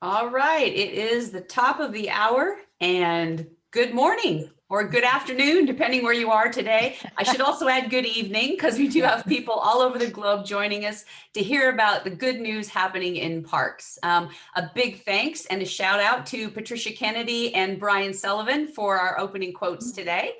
All right, it is the top of the hour and good morning or good afternoon, depending where you are today. I should also add good evening because we do have people all over the globe joining us to hear about the good news happening in parks. A big thanks and a shout out to Patricia Kennedy and Brian Sullivan for our opening quotes today.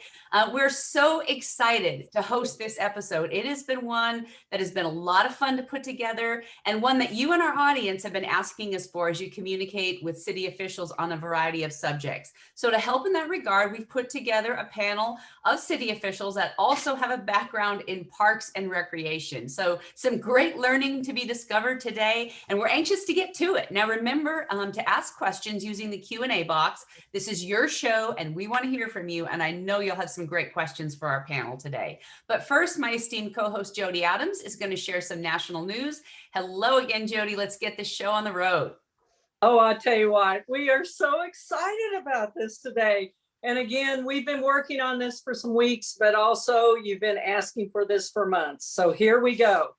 We're so excited to host this episode. It has been one that has been a lot of fun to put together and one that you and our audience have been asking us for as you communicate with city officials on a variety of subjects. So to help in that regard, we've put together a panel of city officials that also have a background in parks and recreation. So some great learning to be discovered today, and we're anxious to get to it. Now remember to ask questions using the Q&A box. This is your show and we want to hear from you, and I know you'll have some great questions for our panel today. But first, my esteemed co-host Jody Adams is going to share some national news. Hello again, Jody. Let's get this show on the road. Oh, I'll tell you what, we are so excited about this today. And again, we've been working on this for some weeks, but also you've been asking for this for months. So here we go.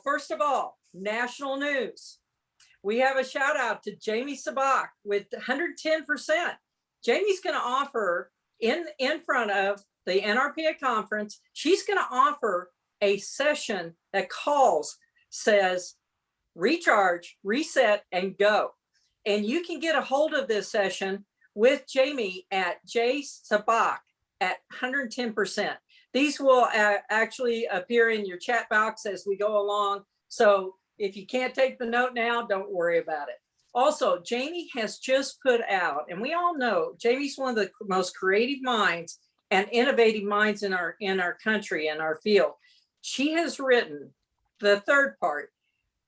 First of all, national news. We have a shout out to Jamie Sabak with 110%. Jamie's going to offer in front of the NRPA conference, she's going to offer a session that says recharge, reset, and go. And you can get a hold of this session with Jamie at J Sabak at 110%. These will actually appear in your chat box as we go along. So if you can't take the note now, don't worry about it. Also, Jamie has just put out, and we all know Jamie's one of the most creative minds and innovative minds in our country, in our field. She has written the third part.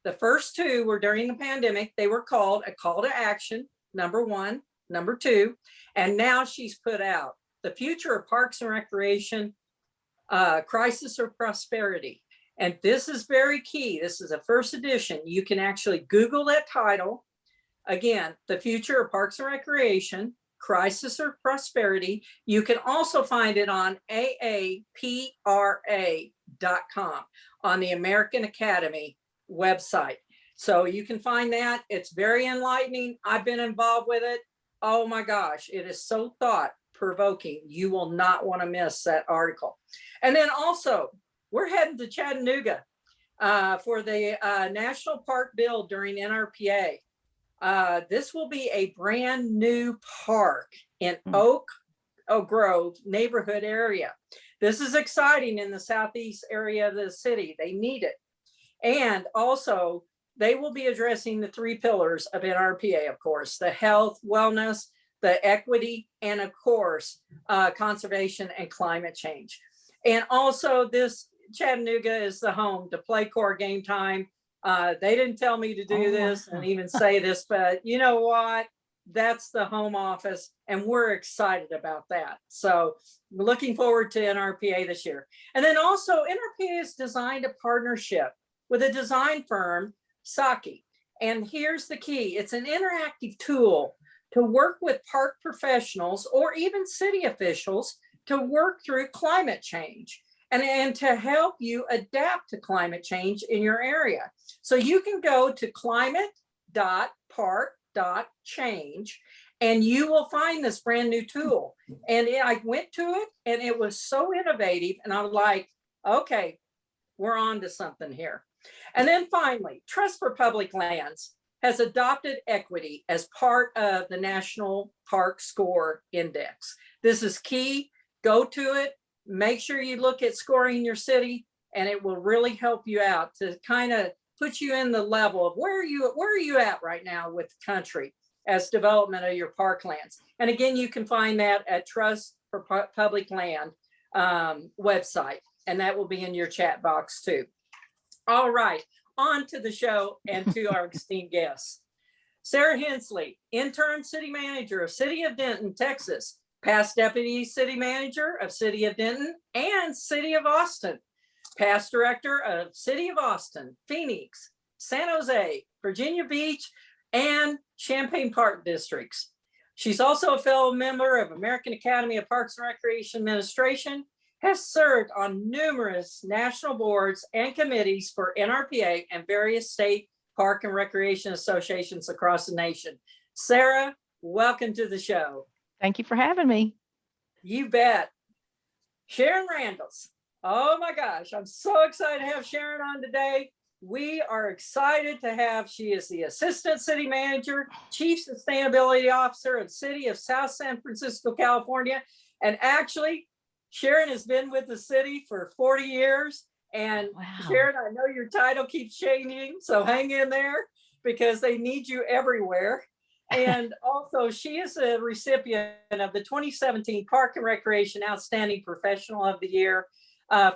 The first two were during the pandemic. They were called A Call to Action, number 1, number 2. And now she's put out The Future of Parks and Recreation, Crisis or Prosperity. And this is very key. This is a first edition. You can actually Google that title. Again, The Future of Parks and Recreation, Crisis or Prosperity. You can also find it on aapra.com, on the American Academy website. So you can find that. It's very enlightening. I've been involved with it. Oh my gosh, it is so thought-provoking. You will not want to miss that article. And then also, we're heading to Chattanooga for the National Park Build during NRPA. This will be a brand new park in Oak Grove neighborhood area. This is exciting in the southeast area of the city. They need it. And also, they will be addressing the 3 pillars of NRPA, of course, the health, wellness, the equity, and of course, conservation and climate change. And also, this Chattanooga is the home to Play Core Game Time. They didn't tell me to do this and even say this, but you know what? That's the home office, and we're excited about that. So we're looking forward to NRPA this year. And then also, NRPA has designed a partnership with a design firm, Saki. And here's the key. It's an interactive tool to work with park professionals or even city officials to work through climate change and to help you adapt to climate change in your area. So you can go to climate.park.change and you will find this brand new tool. And I went to it and it was so innovative, and I was like, okay, we're on to something here. And then finally, Trust for Public Lands has adopted equity as part of the National Park Score Index. This is key. Go to it. Make sure you look at scoring your city, and it will really help you out to kind of put you in the level of where are you at right now with the country as development of your parklands. And again, you can find that at Trust for Public Land website, and that will be in your chat box too. All right, on to the show and to our esteemed guests. Sara Hensley, Interim City Manager of City of Denton, Texas, past Deputy City Manager of City of Denton and City of Austin, past Director of City of Austin, Phoenix, San Jose, Virginia Beach, and Champaign Park districts. She's also a fellow member of American Academy of Parks and Recreation Administration, has served on numerous national boards and committees for NRPA and various state park and recreation associations across the nation. Sara, welcome to the show. Thank you for having me. You bet. Sharon Ranals. Oh my gosh, I'm so excited to have Sharon on today. We are excited to have, she is the Assistant City Manager, Chief Sustainability Officer of City of South San Francisco, California. And actually, Sharon has been with the city for 40 years. And Wow. Sharon, I know your title keeps changing, so hang in there because they need you everywhere. And also, she is a recipient of the 2017 Park and Recreation Outstanding Professional of the Year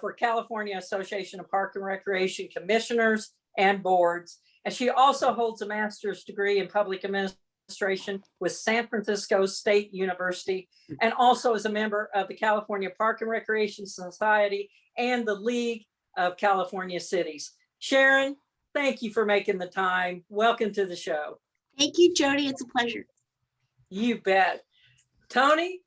for California Association of Park and Recreation Commissioners and Boards. And she also holds a master's degree in public administration with San Francisco State University, and also is a member of the California Park and Recreation Society and the League of California Cities. Sharon, thank you for making the time. Welcome to the show. Thank you, Jody. It's a pleasure. You bet. Tony,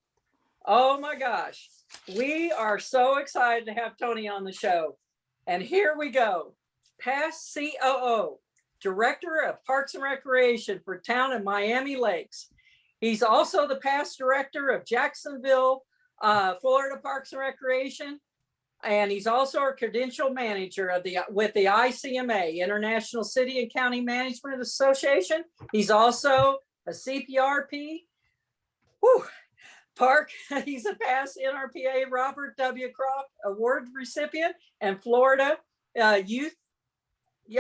oh my gosh. We are so excited to have Tony on the show. And here we go. Past COO, Director of Parks and Recreation for Town and Miami Lakes. He's also the past Director of Jacksonville, Florida Parks and Recreation. And he's also a credential manager of with the ICMA, International City and County Management Association. He's also a CPRP. Park, he's a past NRPA Robert W. Croft Award recipient and Florida Youth,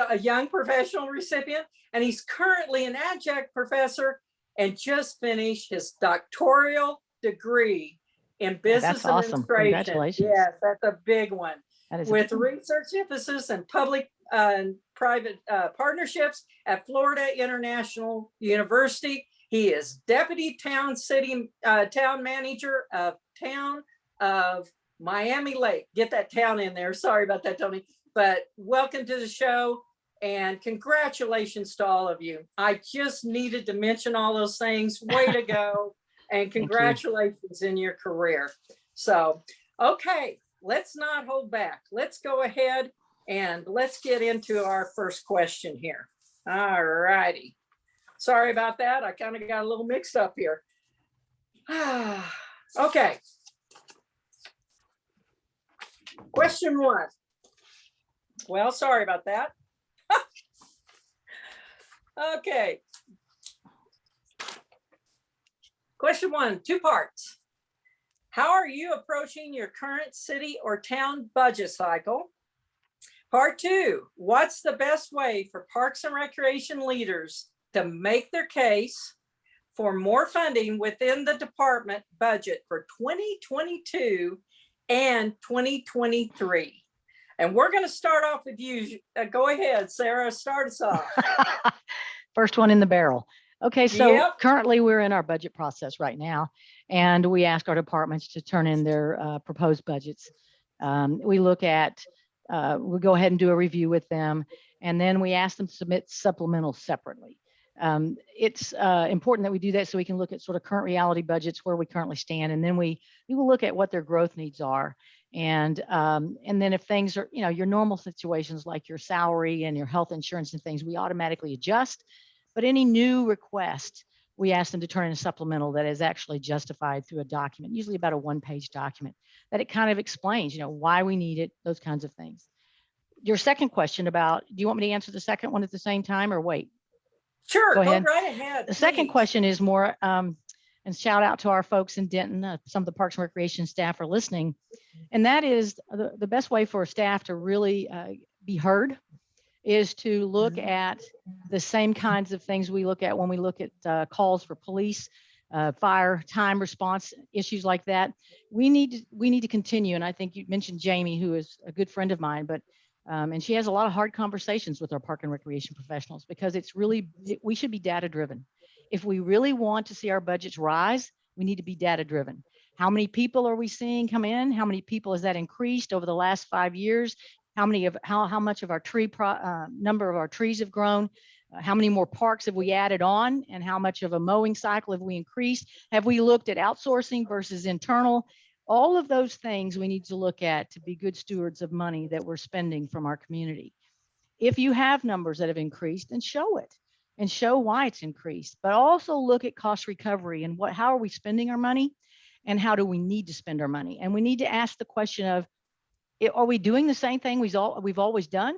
a young professional recipient. And he's currently an adjunct professor and just finished his doctoral degree in business That's awesome. administration. Congratulations. Yes, that's a big one. That is With research emphasis in public and private partnerships at Florida International University. He is Deputy Town Manager of Town of Miami Lake. Get that town in there. Sorry about that, Tony. But welcome to the show and congratulations to all of you. I just needed to mention all those things. Way to go. And congratulations in your career. So, okay, let's not hold back. Let's go ahead and let's get into our first question here. All righty. Sorry about that. I kind of got a little mixed up here. Okay. Question one. Well, sorry about that. Okay. Question one, 2 parts. How are you approaching your current city or town budget cycle? Part 2, what's the best way for parks and recreation leaders to make their case for more funding within the department budget for 2022 and 2023? And we're going to start off with you. Go ahead, Sara, start us off. First one in the barrel. Okay, so Yep. Currently we're in our budget process right now, and we ask our departments to turn in their proposed budgets. We look at, we go ahead and do a review with them, and then we ask them to submit supplementals separately. It's important that we do that so we can look at sort of current reality budgets, where we currently stand, and then we will look at what their growth needs are. And then if things are, your normal situations like your salary and your health insurance and things, we automatically adjust. But any new request, we ask them to turn in a supplemental that is actually justified through a document, usually about a 1-page document, that it kind of explains, why we need it, those kinds of things. Your second question about, do you want me to answer the second one at the same time or wait? Sure, Go go ahead. right ahead. The second please. question is more, and shout out to our folks in Denton, some of the Parks and Recreation staff are listening. And that is the best way for staff to really be heard is to look at the same kinds of things we look at when we look at calls for police, fire, time response, issues like that. We need to continue. And I think you mentioned Jamie, who is a good friend of mine, but and she has a lot of hard conversations with our park and recreation professionals, because we should be data driven. If we really want to see our budgets rise, we need to be data driven. How many people are we seeing come in? How many people has that increased over the last 5 years? How much of our number of our trees have grown? How many more parks have we added on? And how much of a mowing cycle have we increased? Have we looked at outsourcing versus internal? All of those things we need to look at to be good stewards of money that we're spending from our community. If you have numbers that have increased, then show it and show why it's increased, but also look at cost recovery and how are we spending our money and how do we need to spend our money? And we need to ask the question of, are we doing the same thing we've always done?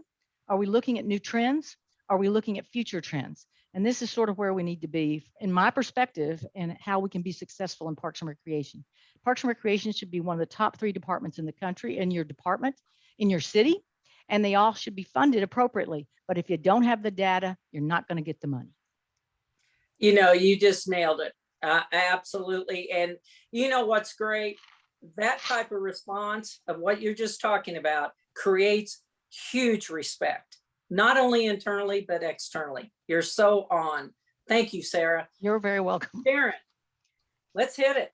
Are we looking at new trends? Are we looking at future trends? And this is sort of where we need to be, in my perspective, and how we can be successful in Parks and Recreation. Parks and Recreation should be one of the top 3 departments in the country, in your department, in your city, and they all should be funded appropriately. But if you don't have the data, you're not going to get the money. You know, you just nailed it. Absolutely. And you know what's great? That type of response of what you're just talking about creates huge respect, not only internally, but externally. You're so on. Thank you, Sarah. You're very welcome. Sharon, let's hit it.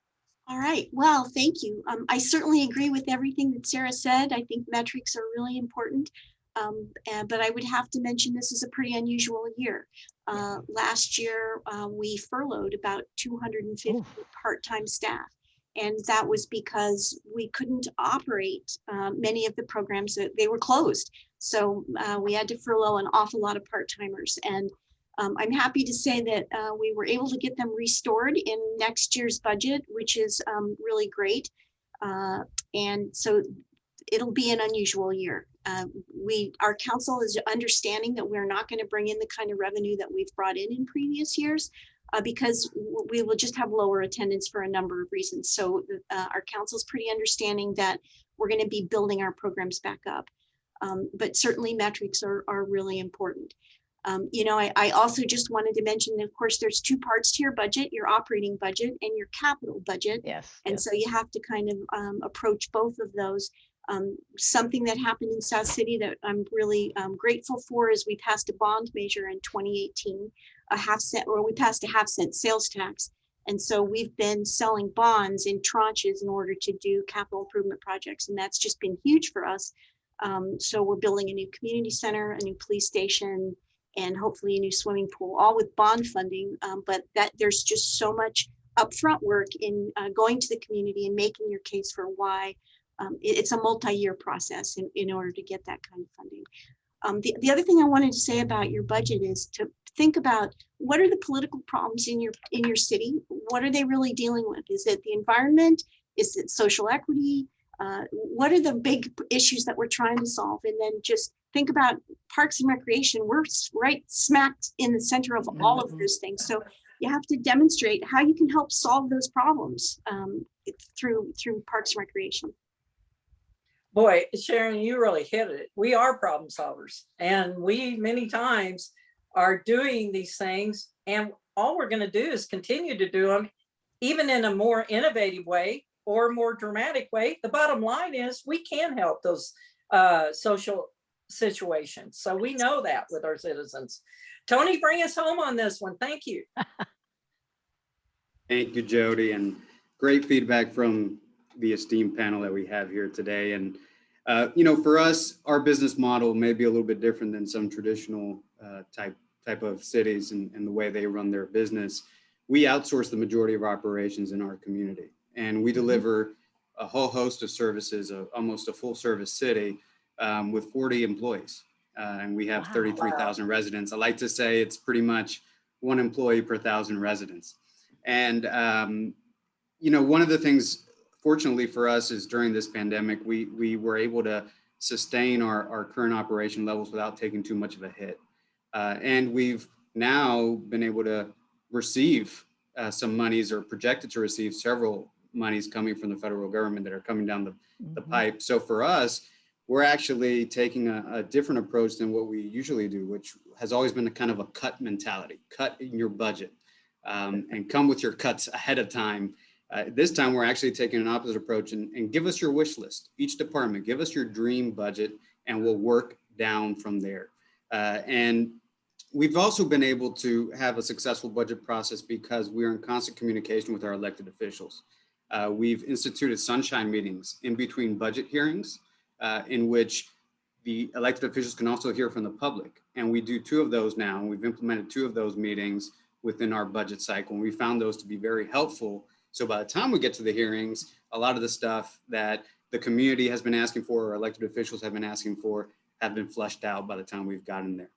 All right. Well, thank you. I certainly agree with everything that Sarah said. I think metrics are really important. But I would have to mention this is a pretty unusual year. Last year, we furloughed about 250 part-time staff. And that was because we couldn't operate many of the programs that they were closed. So we had to furlough an awful lot of part-timers. And I'm happy to say that we were able to get them restored in next year's budget, which is really great. And so it'll be an unusual year. Our council is understanding that we're not going to bring in the kind of revenue that we've brought in previous years because we will just have lower attendance for a number of reasons. So our council's pretty understanding that we're going to be building our programs back up. But certainly metrics are really important. You know, I also just wanted to mention, of course, there's 2 parts to your budget, your operating budget and your capital budget. Yes. And so you have to kind of approach both of those. Something that happened in South City that I'm really grateful for is we passed a bond measure in 2018, we passed a half-cent sales tax. And so we've been selling bonds in tranches in order to do capital improvement projects. And that's just been huge for us. So we're building a new community center, a new police station, and hopefully a new swimming pool, all with bond funding. But there's just so much upfront work in going to the community and making your case for why. It's a multi-year process in order to get that kind of funding. The other thing I wanted to say about your budget is to think about what are the political problems in your city? What are they really dealing with? Is it the environment? Is it social equity? What are the big issues that we're trying to solve? And then just think about Parks and Recreation. We're right smack in the center of all of those things. So you have to demonstrate how you can help solve those problems through Parks and Recreation. Boy, Sharon, you really hit it. We are problem solvers, and we many times are doing these things, and all we're going to do is continue to do them, even in a more innovative way or more dramatic way. The bottom line is we can help those social situations. So we know that with our citizens. Tony, bring us home on this one. Thank you. Thank you, Jody, and great feedback from the esteemed panel that we have here today. And, you know, for us, our business model may be a little bit different than some traditional type of cities and the way they run their business. We outsource the majority of operations in our community, and we deliver a whole host of services, almost a full service city with 40 employees. And we have 33,000 residents. I like to say it's pretty much 1 employee per 1,000 residents. And, you know, one of the things, fortunately for us, is during this pandemic, we were able to sustain our current operation levels without taking too much of a hit. And we've now been able to receive some monies, or projected to receive several monies coming from the federal government that are coming down the pipe. So for us, we're actually taking a different approach than what we usually do, which has always been a kind of a cut mentality, cut in your budget and come with your cuts ahead of time. This time, we're actually taking an opposite approach and give us your wish list. Each department, give us your dream budget, and we'll work down from there. And we've also been able to have a successful budget process because we're in constant communication with our elected officials. We've instituted sunshine meetings in between budget hearings in which the elected officials can also hear from the public. And we do 2 of those now, and we've implemented 2 of those meetings within our budget cycle. And we found those to be very helpful. So by the time we get to the hearings, a lot of the stuff that the community has been asking for, or elected officials have been asking for, have been flushed out by the time we've gotten there.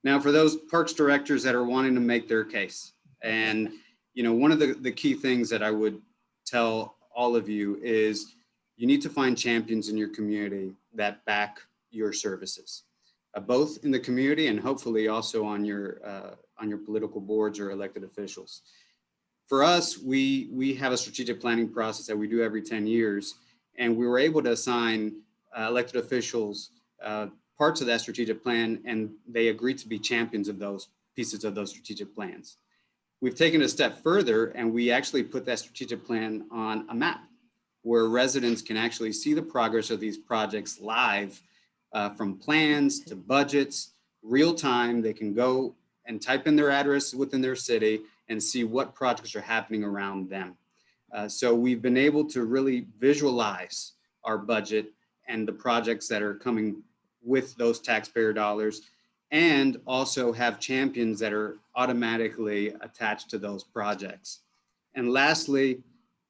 Now, for those parks directors that are wanting to make their case, and one of the key things that I would tell all of you is you need to find champions in your community that back your services, both in the community and hopefully also on your political boards or elected officials. For us, we have a strategic planning process that we do every 10 years, and we were able to assign elected officials parts of that strategic plan, and they agreed to be champions of those pieces of those strategic plans. We've taken a step further, and we actually put that strategic plan on a map where residents can actually see the progress of these projects live, from plans to budgets, real time. They can go and type in their address within their city and see what projects are happening around them. So we've been able to really visualize our budget and the projects that are coming with those taxpayer dollars, and also have champions that are automatically attached to those projects. And lastly,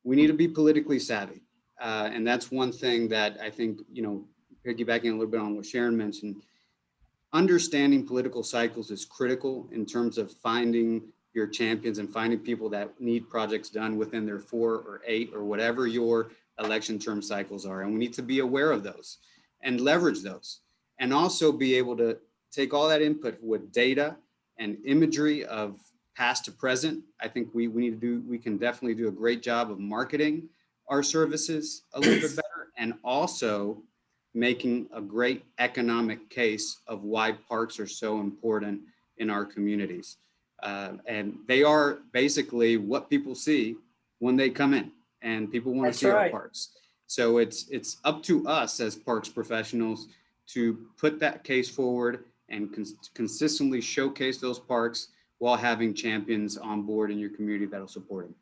we need to be politically savvy. And that's one thing that I think, piggybacking a little bit on what Sharon mentioned, understanding political cycles is critical in terms of finding your champions and finding people that need projects done within their 4 or 8 or whatever your election term cycles are. And we need to be aware of those and leverage those, and also be able to take all that input with data and imagery of past to present. I think we can definitely do a great job of marketing our services a little bit better, and also making a great economic case of why parks are so important in our communities. And they are basically what people see when they come in, and people want to see our parks. So it's up to us as parks professionals to put that case forward and consistently showcase those parks while having champions on board in your community that'll support them.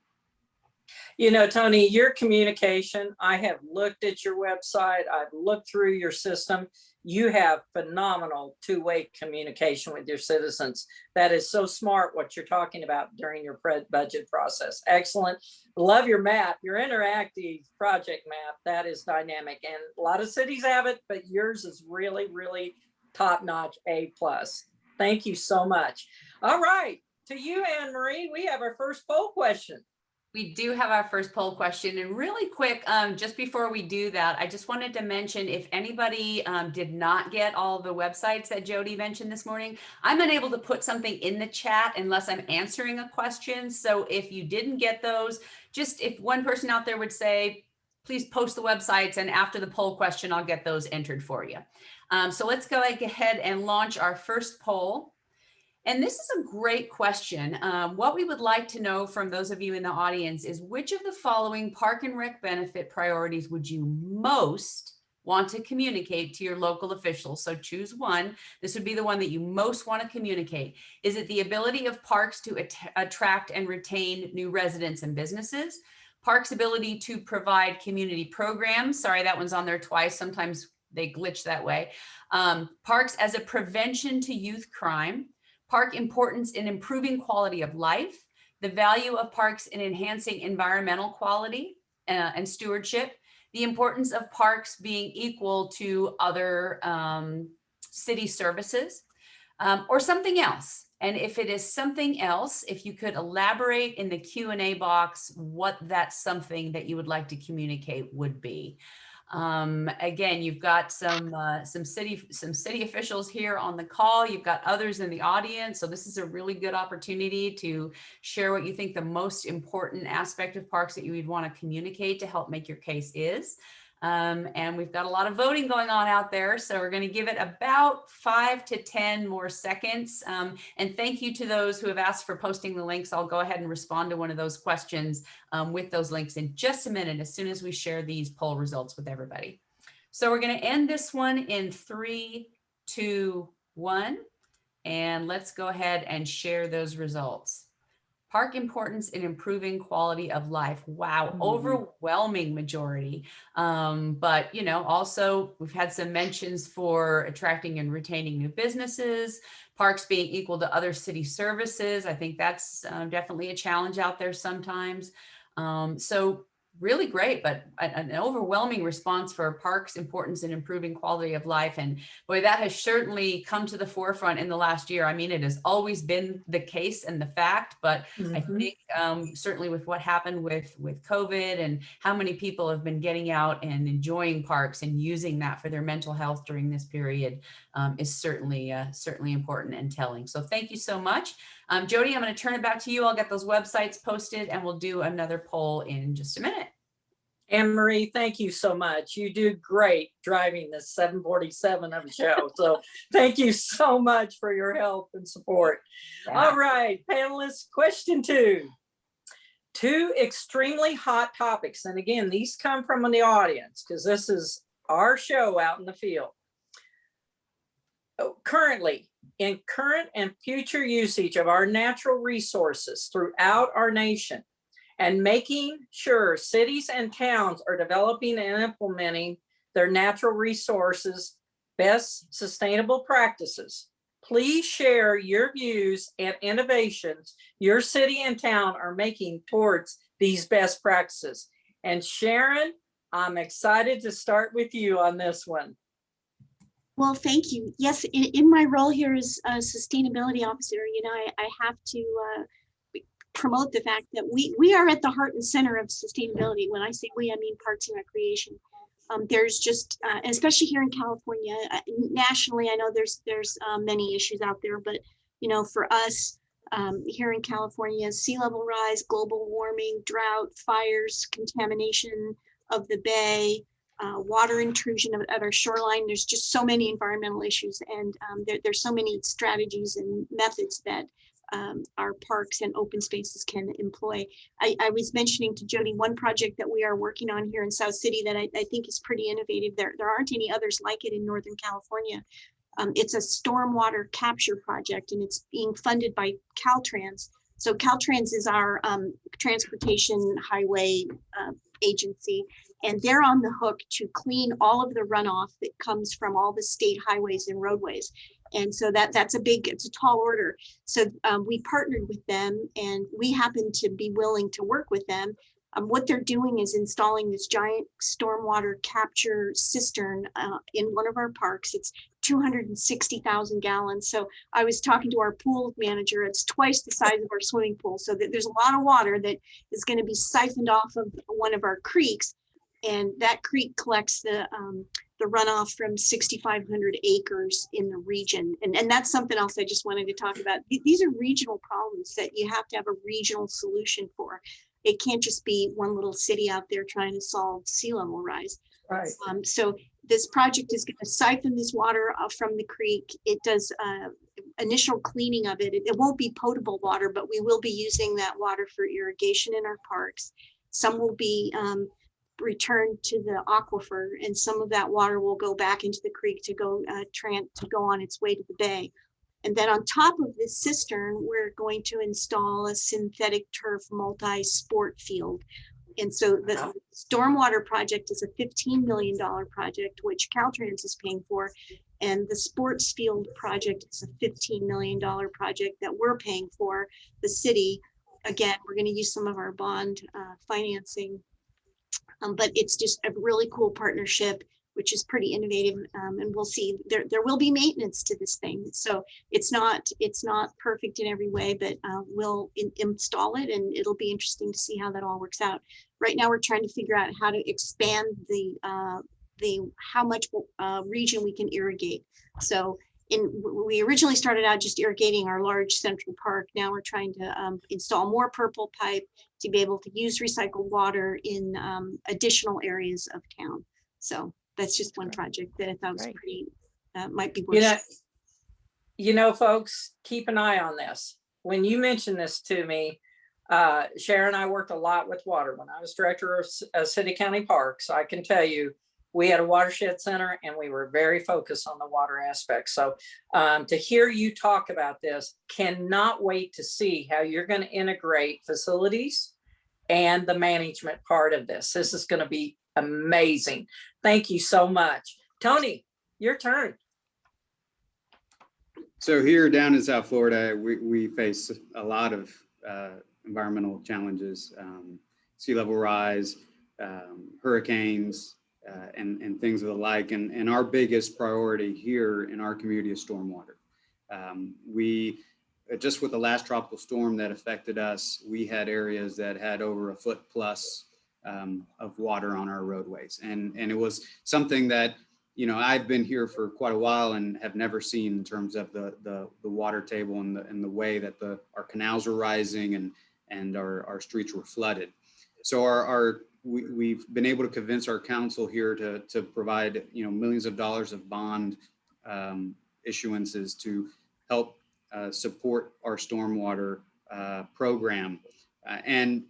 Tony, your communication, I have looked at your website, I've looked through your system. You have phenomenal two-way communication with your citizens. That is so smart what you're talking about during your budget process. Excellent. Love your map, your interactive project map. That is dynamic. And a lot of cities have it, but yours is really, really top-notch, A+. Thank you so much. All right, to you, Anne Marie, we have our first poll question. We do have our first poll question, and really quick, just before we do that, I just wanted to mention, if anybody did not get all the websites that Jody mentioned this morning, I'm unable to put something in the chat unless I'm answering a question. So if you didn't get those, just if one person out there would say, please post the websites, and after the poll question, I'll get those entered for you. So let's go ahead and launch our first poll. And this is a great question. What we would like to know from those of you in the audience is, which of the following park and rec benefit priorities would you most want to communicate to your local officials? So choose one. This would be the one that you most want to communicate. Is it the ability of parks to attract and retain new residents and businesses? Parks' ability to provide community programs. Sorry, that one's on there twice. Sometimes they glitch that way. Parks as a prevention to youth crime. Park importance in improving quality of life, the value of parks in enhancing environmental quality and stewardship, the importance of parks being equal to other city services, or something else. And if it is something else, if you could elaborate in the Q&A box what that something that you would like to communicate would be. Again, you've got some city officials here on the call. You've got others in the audience. So this is a really good opportunity to share what you think the most important aspect of parks that you would want to communicate to help make your case is. And we've got a lot of voting going on out there. So we're going to give it about 5 to 10 more seconds. And thank you to those who have asked for posting the links. I'll go ahead and respond to one of those questions with those links in just a minute, as soon as we share these poll results with everybody. So we're going to end this one in 3, 2, 1. And let's go ahead and share those results. Park importance in improving quality of life. Wow, overwhelming majority. But, also we've had some mentions for attracting and retaining new businesses, parks being equal to other city services. I think that's definitely a challenge out there sometimes. So really great, but an overwhelming response for parks' importance in improving quality of life. And boy, that has certainly come to the forefront in the last year. I mean, it has always been the case and the fact, but I think certainly with what happened with COVID and how many people have been getting out and enjoying parks and using that for their mental health during this period is certainly important and telling. So thank you so much. Jody, I'm going to turn it back to you. I'll get those websites posted and we'll do another poll in just a minute. Anne Marie, thank you so much. You do great driving this 747 of a show. So thank you so much for your help and support. Yeah. All right, panelists, question 2. 2 extremely hot topics. And again, these come from the audience because this is our show out in the field. Currently, in current and future usage of our natural resources throughout our nation, and making sure cities and towns are developing and implementing their natural resources best sustainable practices. Please share your views and innovations your city and town are making towards these best practices. And Sharon, I'm excited to start with you on this one. Well, thank you. Yes, in my role here as a sustainability officer, I have to promote the fact that we are at the heart and center of sustainability. When I say we, I mean Parks and Recreation. There's just, especially here in California, nationally, I know there's many issues out there, but for us here in California, sea level rise, global warming, drought, fires, contamination of the bay, water intrusion at our shoreline. There's just so many environmental issues, and there's so many strategies and methods that our parks and open spaces can employ. I was mentioning to Jody one project that we are working on here in South City that I think is pretty innovative. There aren't any others like it in Northern California. It's a stormwater capture project, and it's being funded by Caltrans. So Caltrans is our transportation highway agency, and they're on the hook to clean all of the runoff that comes from all the state highways and roadways. And so it's a tall order. So we partnered with them, and we happen to be willing to work with them. What they're doing is installing this giant stormwater capture cistern in one of our parks. It's 260,000 gallons. So I was talking to our pool manager. It's twice the size of our swimming pool. So there's a lot of water that is going to be siphoned off of one of our creeks. And that creek collects the runoff from 6,500 acres in the region. And that's something else I just wanted to talk about. These are regional problems that you have to have a regional solution for. It can't just be one little city out there trying to solve sea level rise. Right. So this project is going to siphon this water from the creek. It does initial cleaning of it. It won't be potable water, but we will be using that water for irrigation in our parks. Some will be returned to the aquifer, and some of that water will go back into the creek to go on its way to the bay. And then on top of this cistern, we're going to install a synthetic turf multi-sport field. And so the stormwater project is a $15 million project, which Caltrans is paying for. And the sports field project is a $15 million project that we're paying for, the city. Again, we're going to use some of our bond financing. But it's just a really cool partnership, which is pretty innovative. And we'll see, there will be maintenance to this thing. So it's not perfect in every way, but we'll install it, and it'll be interesting to see how that all works out. Right now, we're trying to figure out how to expand how much region we can irrigate. So we originally started out just irrigating our large central park. Now we're trying to install more purple pipe to be able to use recycled water in additional areas of town. So that's just one project that I thought was pretty, might be worth. Folks, keep an eye on this. When you mentioned this to me, Sharon and I worked a lot with water when I was director of City County Parks. I can tell you, we had a watershed center, and we were very focused on the water aspect. So to hear you talk about this, cannot wait to see how you're going to integrate facilities and the management part of this. This is going to be amazing. Thank you so much. Tony, your turn. So here down in South Florida, we face a lot of environmental challenges, sea level rise, hurricanes, and things of the like. And our biggest priority here in our community is stormwater. We just with the last tropical storm that affected us, we had areas that had over a foot plus of water on our roadways. And it was something that, you know, I've been here for quite a while and have never seen in terms of the water table and the way that our canals are rising and our streets were flooded. So we've been able to convince our council here to provide, you know, millions of dollars of bond issuances to help support our stormwater program. And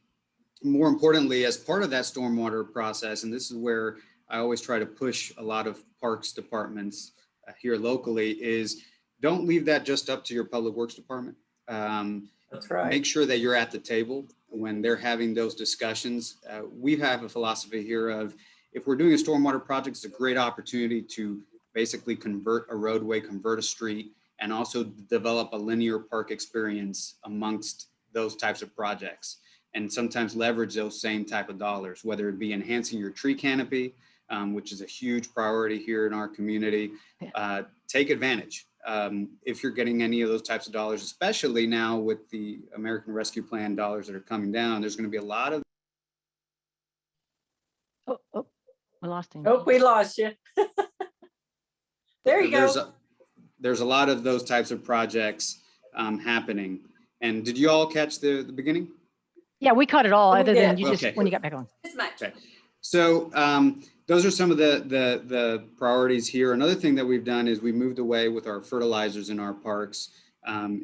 more importantly, as part of that stormwater process, and this is where I always try to push a lot of parks departments here locally, is don't leave that just up to your public works department. That's right. Make sure that you're at the table when they're having those discussions. We have a philosophy here of, if we're doing a stormwater project, it's a great opportunity to basically convert a roadway, convert a street, and also develop a linear park experience amongst those types of projects. And sometimes leverage those same type of dollars, whether it be enhancing your tree canopy, which is a huge priority here in our community. Take advantage. If you're getting any of those types of dollars, especially now with the American Rescue Plan dollars that are coming down, there's going to be a lot of. Oh, we lost him. Oh, we lost you. There you go. There's a lot of those types of projects happening. And did you all catch the beginning? Yeah, we caught it all, Oh, we other than did. you just Okay. when you got back on. As much. Okay. So those are some of the priorities here. Another thing that we've done is we moved away with our fertilizers in our parks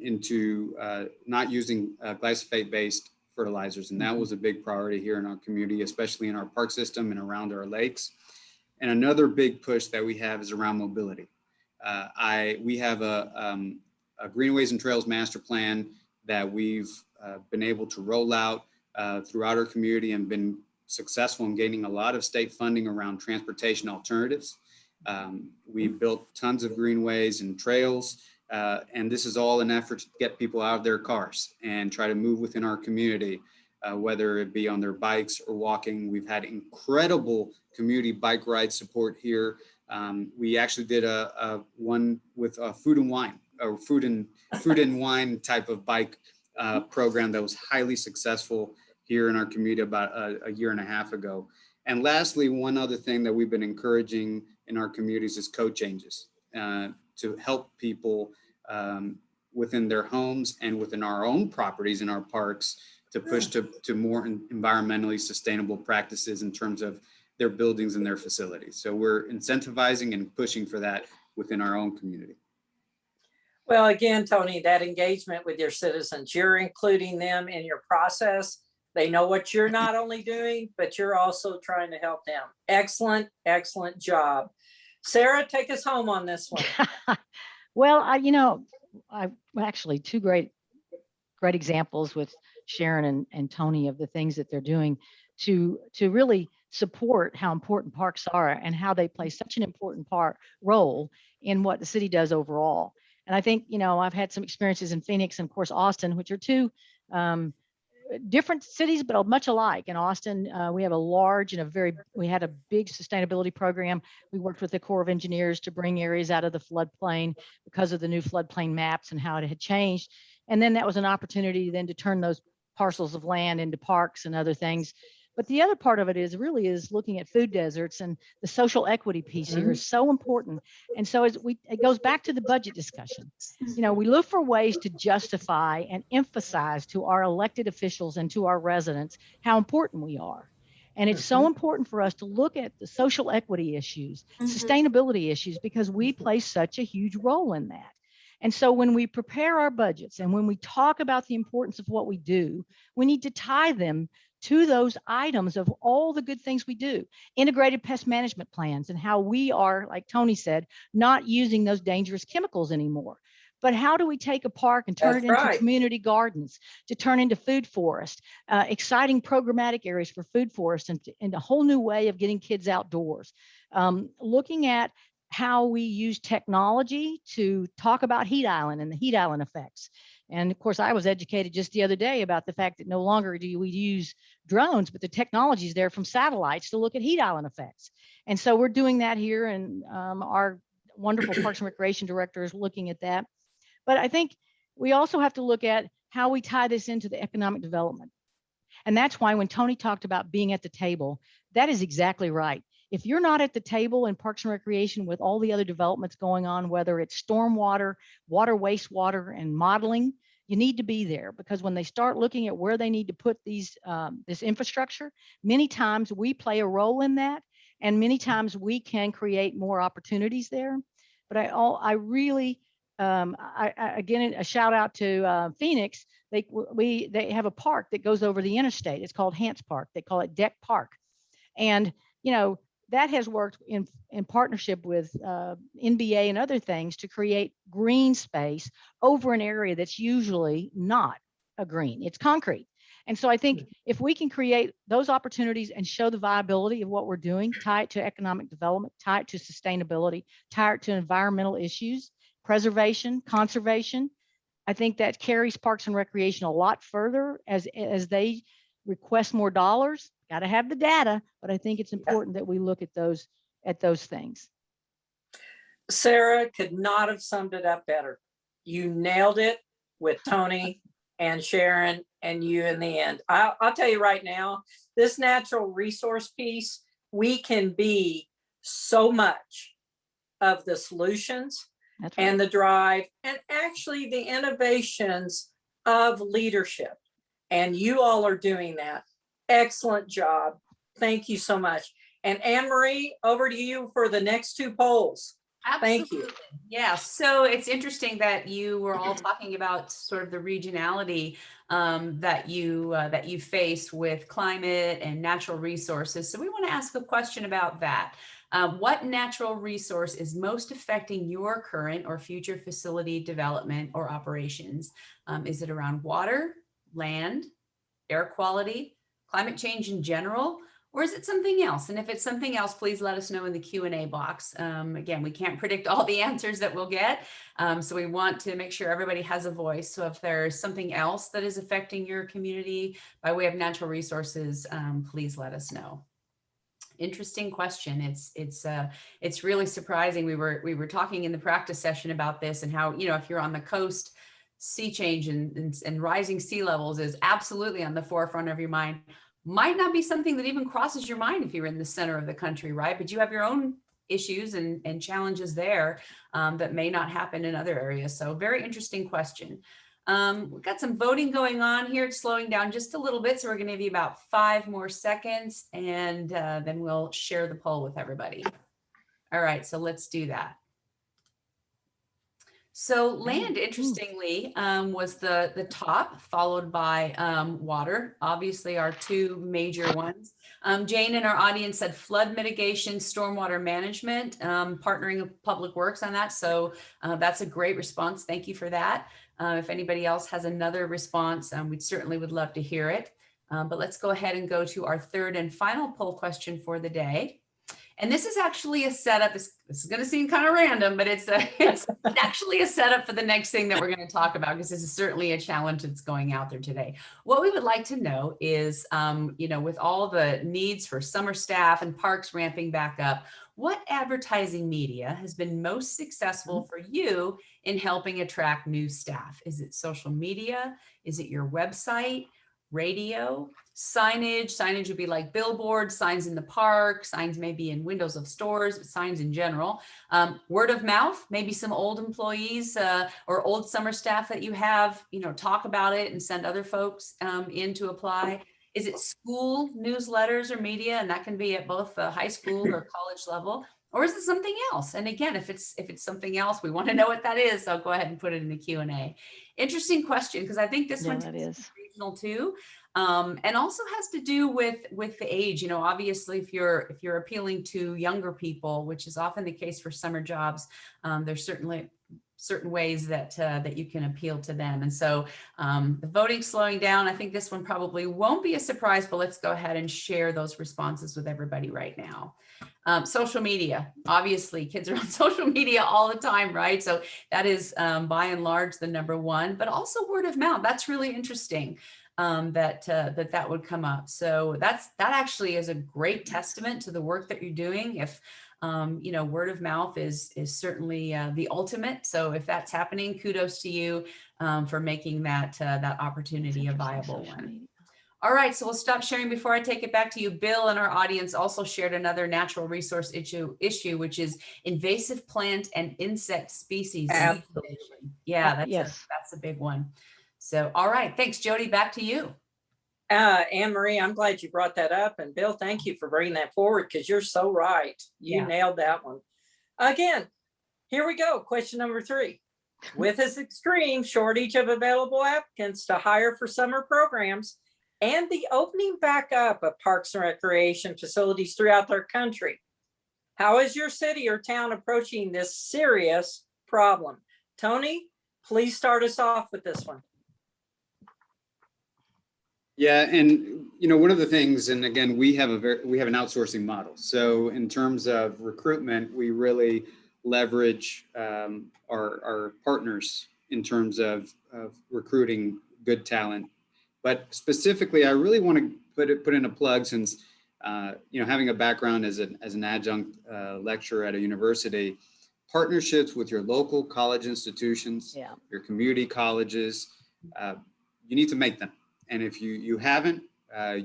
into not using glyphosate-based fertilizers. And that was a big priority here in our community, especially in our park system and around our lakes. And another big push that we have is around mobility. We have a Greenways and Trails Master Plan that we've been able to roll out throughout our community and been successful in gaining a lot of state funding around transportation alternatives. We've built tons of greenways and trails, and this is all an effort to get people out of their cars and try to move within our community, whether it be on their bikes or walking. We've had incredible community bike ride support here. We actually did a one with food and wine, or food and wine type of bike program that was highly successful here in our community about a year and a half ago. And lastly, one other thing that we've been encouraging in our communities is code changes to help people within their homes and within our own properties in our parks to push to more environmentally sustainable practices in terms of their buildings and their facilities. So we're incentivizing and pushing for that within our own community. Well, again, Tony, that engagement with your citizens, you're including them in your process. They know what you're not only doing, but you're also trying to help them. Excellent, excellent job. Sarah, take us home on this one. Well, I actually two great examples with Sharon and Tony of the things that they're doing to really support how important parks are and how they play such an important role in what the city does overall. And I think, I've had some experiences in Phoenix and of course Austin, which are two different cities, but much alike. In Austin, we have we had a big sustainability program. We worked with the Corps of Engineers to bring areas out of the floodplain because of the new floodplain maps and how it had changed. And then that was an opportunity then to turn those parcels of land into parks and other things. But the other part of it is looking at food deserts, and the social equity piece here is so important. And so it goes back to the budget discussion. We look for ways to justify and emphasize to our elected officials and to our residents how important we are. And it's so important for us to look at the social equity issues, sustainability issues, because we play such a huge role in that. And so when we prepare our budgets and when we talk about the importance of what we do, we need to tie them to those items of all the good things we do. Integrated pest management plans and how we are, like Tony said, not using those dangerous chemicals anymore. But how do we take a park and turn it into community gardens, to turn into food forest, exciting programmatic areas for food forest, and a whole new way of getting kids outdoors. Looking at how we use technology to talk about heat island and the heat island effects. And of course, I was educated just the other day about the fact that no longer do we use drones, but the technology is there from satellites to look at heat island effects. And so we're doing that here, and our wonderful Parks and Recreation director is looking at that. But I think we also have to look at how we tie this into the economic development. And that's why when Tony talked about being at the table, that is exactly right. If you're not at the table in Parks and Recreation with all the other developments going on, whether it's stormwater, water, wastewater, and modeling, you need to be there, because when they start looking at where they need to put these this infrastructure, many times we play a role in that, and many times we can create more opportunities there. But I really, again, a shout out to Phoenix. They have a park that goes over the interstate. It's called Hance Park. They call it Deck Park, and that has worked in partnership with NBA and other things to create green space over an area that's usually not a green, it's concrete. And so I think if we can create those opportunities and show the viability of what we're doing, tie it to economic development, tie it to sustainability, tie it to environmental issues, preservation, conservation, I think that carries Parks and Recreation a lot further as they request more dollars. Got to have the data, but I think it's important that we look at those things. Sarah could not have summed it up better. You nailed it with Tony and Sharon and you in the end. I'll tell you right now, this natural resource piece, we can be so much of the solutions and the drive, and actually the innovations of leadership. And you all are doing that. Excellent job. Thank you so much. And Anne-Marie, over to you for the next two polls. Absolutely. Thank you. Yeah, so it's interesting that you were all talking about sort of the regionality that you face with climate and natural resources. So we want to ask a question about that. What natural resource is most affecting your current or future facility development or operations? Is it around water, land, air quality, climate change in general, or is it something else? And if it's something else, please let us know in the Q&A box. Again, we can't predict all the answers that we'll get. So we want to make sure everybody has a voice. So if there's something else that is affecting your community by way of natural resources, please let us know. Interesting question. It's really surprising. We were talking in the practice session about this and how, if you're on the coast, sea change and rising sea levels is absolutely on the forefront of your mind. Might not be something that even crosses your mind if you're in the center of the country, right? But you have your own issues and challenges there that may not happen in other areas. So very interesting question. We've got some voting going on here. It's slowing down just a little bit. So we're going to give you about 5 more seconds and then we'll share the poll with everybody. All right, so let's do that. So land, interestingly, was the top, followed by water, obviously our two major ones. Jane in our audience said flood mitigation, stormwater management, partnering with Public Works on that. So that's a great response. Thank you for that. If anybody else has another response, we certainly would love to hear it. But let's go ahead and go to our third and final poll question for the day. And this is actually a setup. This is going to seem kind of random, but it's actually a setup for the next thing that we're going to talk about, because this is certainly a challenge that's going out there today. What we would like to know is, with all the needs for summer staff and parks ramping back up, what advertising media has been most successful for you in helping attract new staff? Is it social media? Is it your website? Radio, signage? Signage would be like billboards, signs in the park, signs maybe in windows of stores, but signs in general. Word of mouth, maybe some old employees or old summer staff that you have, talk about it and send other folks in to apply. Is it school newsletters or media? And that can be at both the high school or college level. Or is it something else? And again, if it's something else, we want to know what that is. So go ahead and put it in the Q&A. Interesting question, because I think this one is regional too, and also has to do with the age. Obviously, if you're appealing to younger people, which is often the case for summer jobs, there's certainly certain ways that that you can appeal to them. And so the voting's slowing down. I think this one probably won't be a surprise, but let's go ahead and share those responses with everybody right now. Social media, obviously kids are on social media all the time, right? So that is by and large the number one, but also word of mouth. That's really interesting that would come up. So that actually is a great testament to the work that you're doing. If you know, word of mouth is certainly the ultimate. So if that's happening, kudos to you for making that opportunity a viable one. All right, so we'll stop sharing before I take it back to you. Bill and our audience also shared another natural resource issue, which is invasive plant and insect species. Absolutely. Yeah, Yes. that's a big one. So, all right, thanks, Jody. Back to you. Anne Marie, I'm glad you brought that up. And Bill, thank you for bringing that forward because you're so right. You nailed that one. Again, here we go. Question number 3. With this extreme shortage of available applicants to hire for summer programs and the opening back up of parks and recreation facilities throughout our country, how is your city or town approaching this serious problem? Tony, please start us off with this one. Yeah, and you know, one of the things, and again, we have an outsourcing model. So in terms of recruitment, we really leverage our partners in terms of recruiting good talent. But specifically, I really want to put in a plug, since you know, having a background as an adjunct lecturer at a university, partnerships with your local college institutions, your community colleges, you need to make them. And if you haven't,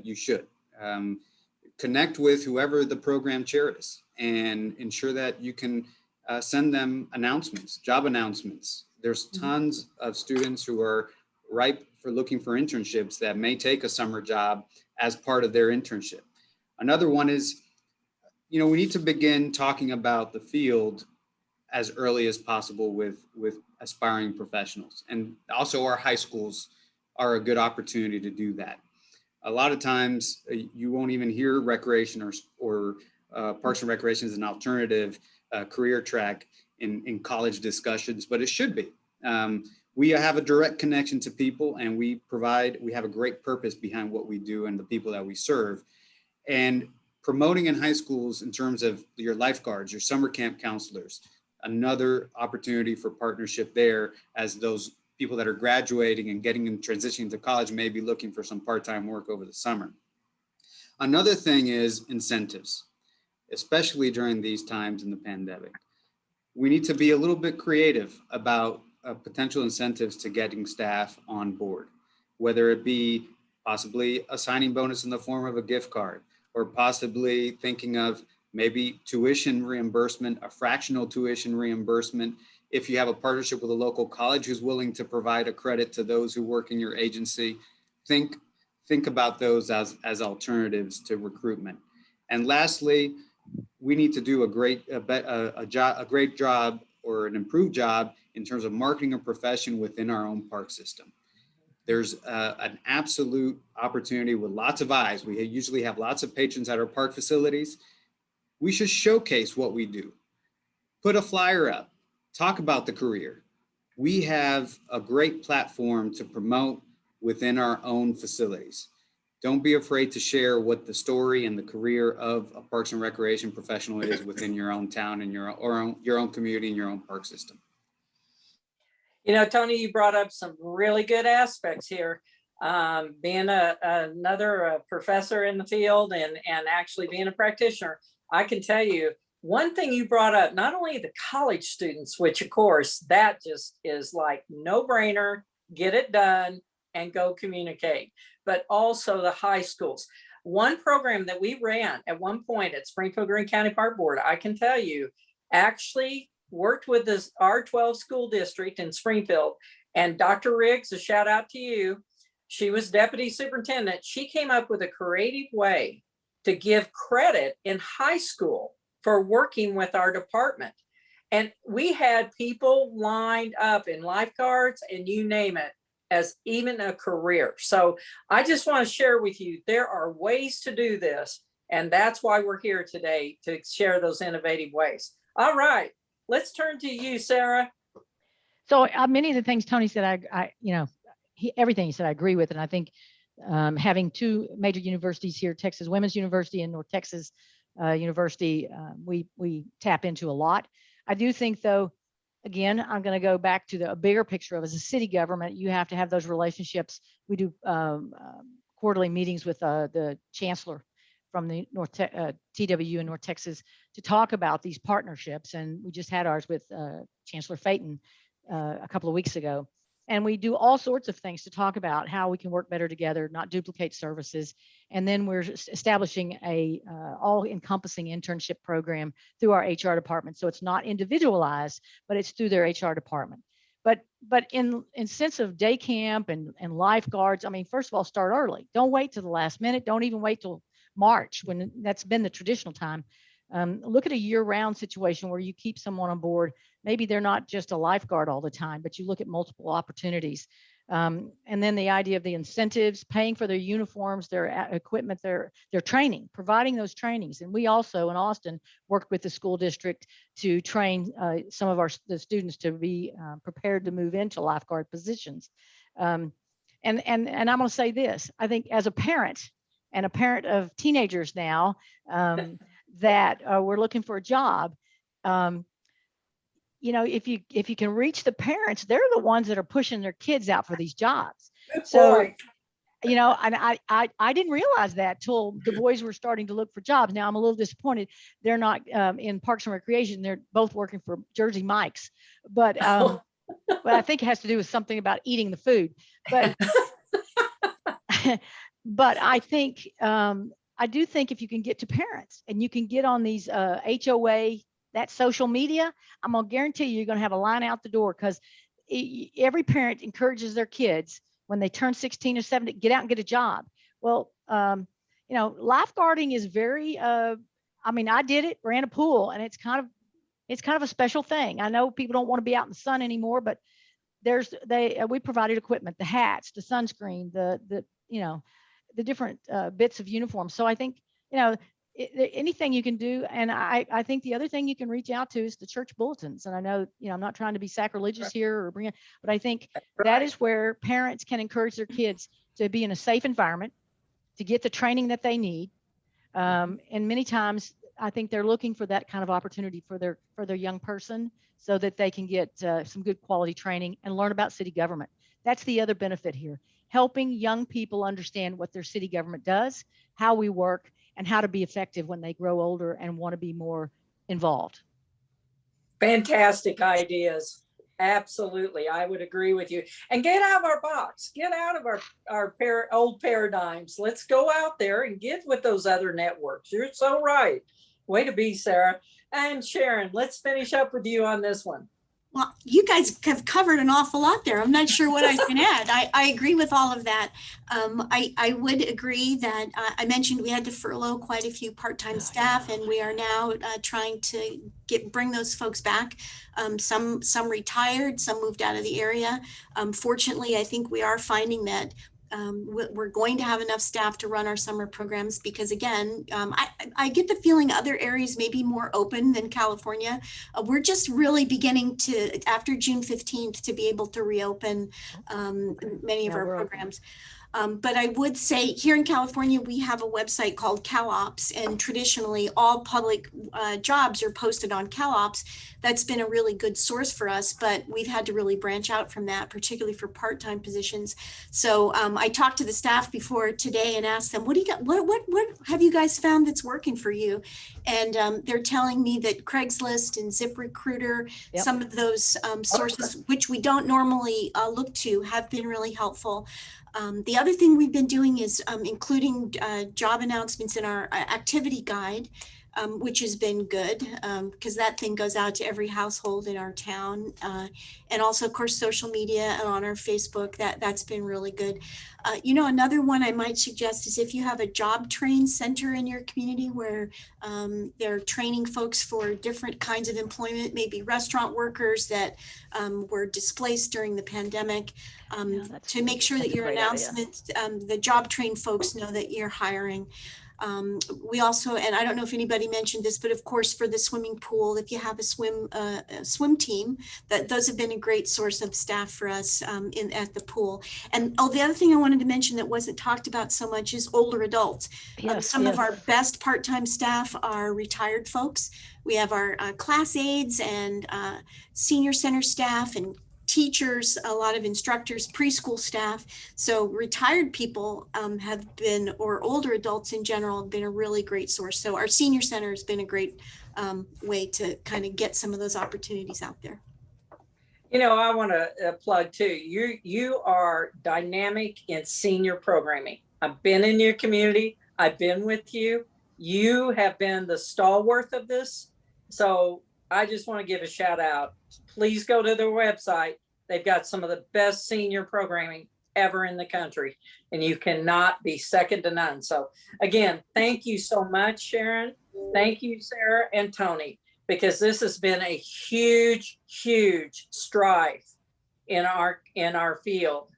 you should. Connect with whoever the program chair is and ensure that you can send them announcements, job announcements. There's tons of students who are ripe for looking for internships that may take a summer job as part of their internship. Another one is, you know, we need to begin talking about the field as early as possible with aspiring professionals. And also our high schools are a good opportunity to do that. A lot of times you won't even hear recreation or Parks and Recreation as an alternative career track in college discussions, but it should be. We have a direct connection to people, and we have a great purpose behind what we do and the people that we serve. And promoting in high schools in terms of your lifeguards, your summer camp counselors, another opportunity for partnership there, as those people that are graduating and getting and transitioning to college may be looking for some part-time work over the summer. Another thing is incentives, especially during these times in the pandemic. We need to be a little bit creative about potential incentives to getting staff on board, whether it be possibly a signing bonus in the form of a gift card, or possibly thinking of maybe tuition reimbursement, a fractional tuition reimbursement. If you have a partnership with a local college who's willing to provide a credit to those who work in your agency, think about those as alternatives to recruitment. And lastly, we need to do a great job, or an improved job, in terms of marketing a profession within our own park system. There's an absolute opportunity with lots of eyes. We usually have lots of patrons at our park facilities. We should showcase what we do. Put a flyer up, talk about the career. We have a great platform to promote within our own facilities. Don't be afraid to share what the story and the career of a Parks and Recreation professional is within your own town and your own community and your own park system. You know, Tony, you brought up some really good aspects here. Being another professor in the field and actually being a practitioner, I can tell you one thing you brought up, not only the college students, which of course, that just is like no brainer, get it done and go communicate, but also the high schools. One program that we ran at one point at Springfield Green County Park Board, I can tell you, actually worked with this R12 school district in Springfield, and Dr. Riggs, a shout out to you. She was deputy superintendent. She came up with a creative way to give credit in high school for working with our department. And we had people lined up in lifeguards and you name it, as even a career. So I just want to share with you, there are ways to do this. And that's why we're here today, to share those innovative ways. All right, let's turn to you, Sarah. So many of the things Tony said, everything he said, I agree with. And I think having two major universities here, Texas Women's University and North Texas University, we tap into a lot. I do think, though, again, I'm going to go back to a bigger picture of, as a city government, you have to have those relationships. We do quarterly meetings with the chancellor from the TWU in North Texas to talk about these partnerships. And we just had ours with Chancellor Phaeton a couple of weeks ago. And we do all sorts of things to talk about how we can work better together, not duplicate services. And then we're establishing a all-encompassing internship program through our HR department. So it's not individualized, but it's through their HR department. But in sense of day camp and lifeguards, I mean, first of all, start early. Don't wait till the last minute. Don't even wait till March, when that's been the traditional time. Look at a year-round situation where you keep someone on board. Maybe they're not just a lifeguard all the time, but you look at multiple opportunities. And then the idea of the incentives, paying for their uniforms, their equipment, their training, providing those trainings. And we also in Austin worked with the school district to train some of the students to be prepared to move into lifeguard positions. And I'm going to say this: I think as a parent, and a parent of teenagers now, that we're looking for a job, if you can reach the parents, they're the ones that are pushing their kids out for these jobs. Good So, point. and I didn't realize that till the boys were starting to look for jobs. Now I'm a little disappointed they're not in Parks and Recreation. They're both working for Jersey Mike's, but I think it has to do with something about eating the food. But but I think I do think if you can get to parents and you can get on these HOA, that social media, I'm going to guarantee you're going to have a line out the door, because every parent encourages their kids when they turn 16 or 17 to get out and get a job. Well, lifeguarding is very, I did it, ran a pool, and it's kind of a special thing. I know people don't want to be out in the sun anymore, but we provided equipment, the hats, the sunscreen, the different bits of uniform. So I think, anything you can do. And I think the other thing you can reach out to is the church bulletins. And I know, I'm not trying to be sacrilegious here or but I think that is where parents can encourage their kids to be in a safe environment, to get the training that they need. And many times I think they're looking for that kind of opportunity for their young person, so that they can get some good quality training and learn about city government. That's the other benefit here, helping young people understand what their city government does, how we work, and how to be effective when they grow older and want to be more involved. Fantastic ideas. Absolutely. I would agree with you. And get out of our box, get out of our old paradigms. Let's go out there and get with those other networks. You're so right. Way to be, Sarah. And Sharon, let's finish up with you on this one. Well, you guys have covered an awful lot there. I'm not sure what I can add. I agree with all of that. I would agree that I mentioned we had to furlough quite a few part-time staff, and we are now trying to bring those folks back. Some retired, some moved out of the area. Fortunately, I think we are finding that we're going to have enough staff to run our summer programs, because again, I get the feeling other areas may be more open than California. We're just really beginning to, after June 15th, to be able to reopen many of our programs. But I would say here in California, we have a website called CalOps, and traditionally all public jobs are posted on CalOps. That's been a really good source for us, but we've had to really branch out from that, particularly for part-time positions. So I talked to the staff before today and asked them, what do you got? What have you guys found that's working for you? And they're telling me that Craigslist and ZipRecruiter, some of those sources, which we don't normally look to, have been really helpful. The other thing we've been doing is including job announcements in our activity guide, which has been good, because that thing goes out to every household in our town. And also, of course, social media and on our Facebook, that's been really good. Another one I might suggest is if you have a job train center in your community where they're training folks for different kinds of employment, maybe restaurant workers that were displaced during the pandemic, to make sure that your announcement, the job train folks know that you're hiring. We also, and I don't know if anybody mentioned this, but of course for the swimming pool, if you have a swim team, those have been a great source of staff for us at the pool. And the other thing I wanted to mention that wasn't talked about so much is older adults. Yes, Some yes. of our best part-time staff are retired folks. We have our class aides and senior center staff and teachers, a lot of instructors, preschool staff. So retired people have been, or older adults in general, have been a really great source. So our senior center has been a great way to kind of get some of those opportunities out there. You know, I want to plug too. You are dynamic in senior programming. I've been in your community. I've been with you. You have been the stalwart of this. So I just want to give a shout out. Please go to their website. They've got some of the best senior programming ever in the country, and you cannot be second to none. So again, thank you so much, Sharon. Thank you, Sarah and Tony, because this has been a huge, huge strive in our field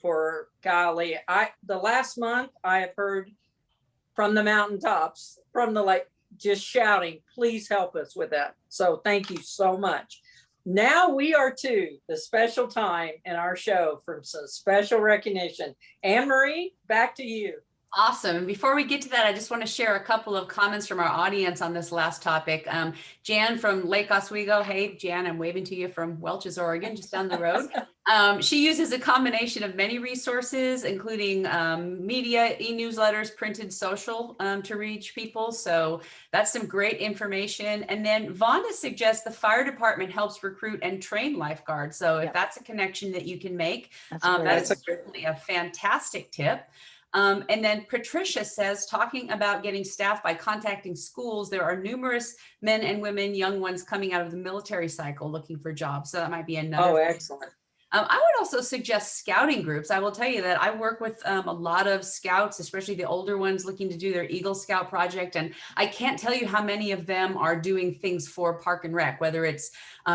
for golly. The last month I have heard from the mountaintops, from the lake, just shouting, please help us with that. So thank you so much. Now we are to the special time in our show for some special recognition. Anne-Marie, back to you. Awesome. And before we get to that, I just want to share a couple of comments from our audience on this last topic. Jan from Lake Oswego. Hey, Jan, I'm waving to you from Welch's, Oregon, just down the road. She uses a combination of many resources, including media, e-newsletters, printed, social to reach people. So that's some great information. And then Vonda suggests the fire department helps recruit and train lifeguards. So if that's a connection that you can make, that's certainly a fantastic tip. And then Patricia says, talking about getting staff by contacting schools, there are numerous men and women, young ones coming out of the military cycle looking for jobs. So that might be another. Oh, excellent. I would also suggest scouting groups. I will tell you that I work with a lot of scouts, especially the older ones looking to do their Eagle Scout project. And I can't tell you how many of them are doing things for Park and Rec, whether it's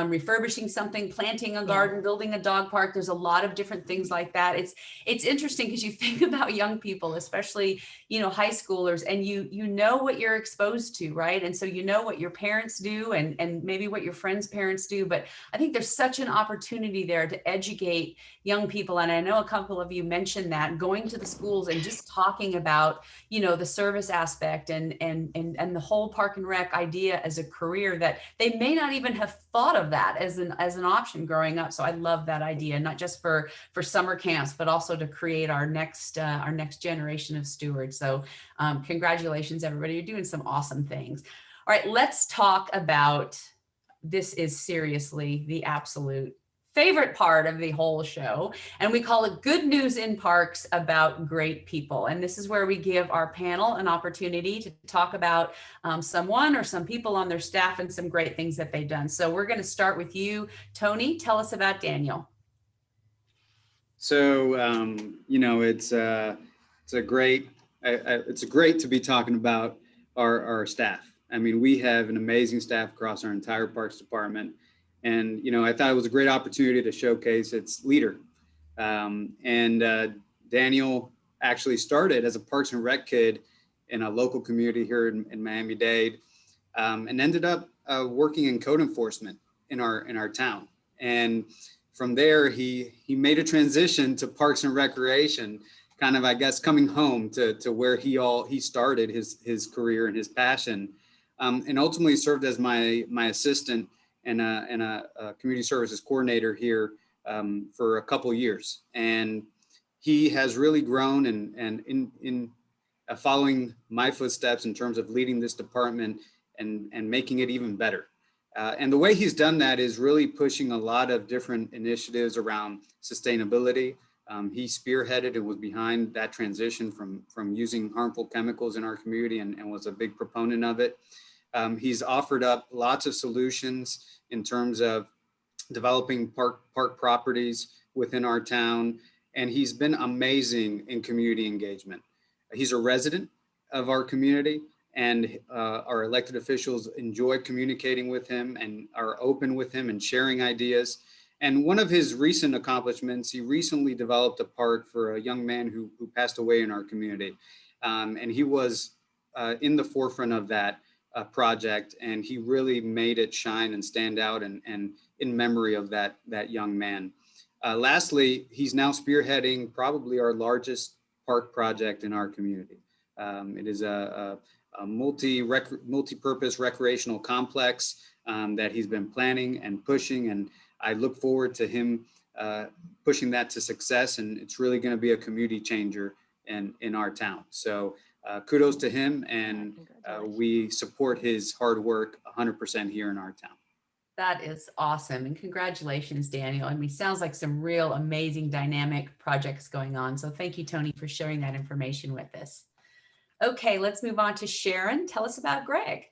refurbishing something, planting a garden, building a dog park. There's a lot of different things like that. It's interesting because you think about young people, especially, high schoolers, and you know what you're exposed to, right? And so you know what your parents do and maybe what your friends' parents do. But I think there's such an opportunity there to educate young people. And I know a couple of you mentioned that, going to the schools and just talking about, the service aspect and the whole Park and Rec idea as a career, that they may not even have thought of that as an option growing up. So I love that idea, not just for summer camps, but also to create our next generation of stewards. So congratulations, everybody. You're doing some awesome things. All right, let's talk about, this is seriously the absolute favorite part of the whole show, and we call it Good News in Parks about Great People. And this is where we give our panel an opportunity to talk about someone or some people on their staff and some great things that they've done. So we're going to start with you, Tony. Tell us about Daniel. So, it's great to be talking about our staff. I mean, we have an amazing staff across our entire Parks Department. And, I thought it was a great opportunity to showcase its leader. Daniel actually started as a Parks and Rec kid in a local community here in Miami-Dade, and ended up working in code enforcement in our town. And from there, he made a transition to Parks and Recreation, kind of, I guess, coming home to where he started his career and his passion, and ultimately served as my assistant and a community services coordinator here for a couple of years. And he has really grown and in following my footsteps in terms of leading this department and making it even better. And the way he's done that is really pushing a lot of different initiatives around sustainability. He spearheaded and was behind that transition from using harmful chemicals in our community and was a big proponent of it. He's offered up lots of solutions in terms of developing park properties within our town, and he's been amazing in community engagement. He's a resident of our community, and our elected officials enjoy communicating with him and are open with him and sharing ideas. And one of his recent accomplishments, he recently developed a park for a young man who passed away in our community. And he was in the forefront of that project, and he really made it shine and stand out, and in memory of that young man. Lastly, he's now spearheading probably our largest park project in our community. It is a multi-purpose recreational complex that he's been planning and pushing, and I look forward to him pushing that to success, and it's really going to be a community changer in our town. So kudos to him, and we support his hard work 100% here in our town. That is awesome. And congratulations, Daniel. I mean, sounds like some real amazing dynamic projects going on. So thank you, Tony, for sharing that information with us. Okay, let's move on to Sharon. Tell us about Greg.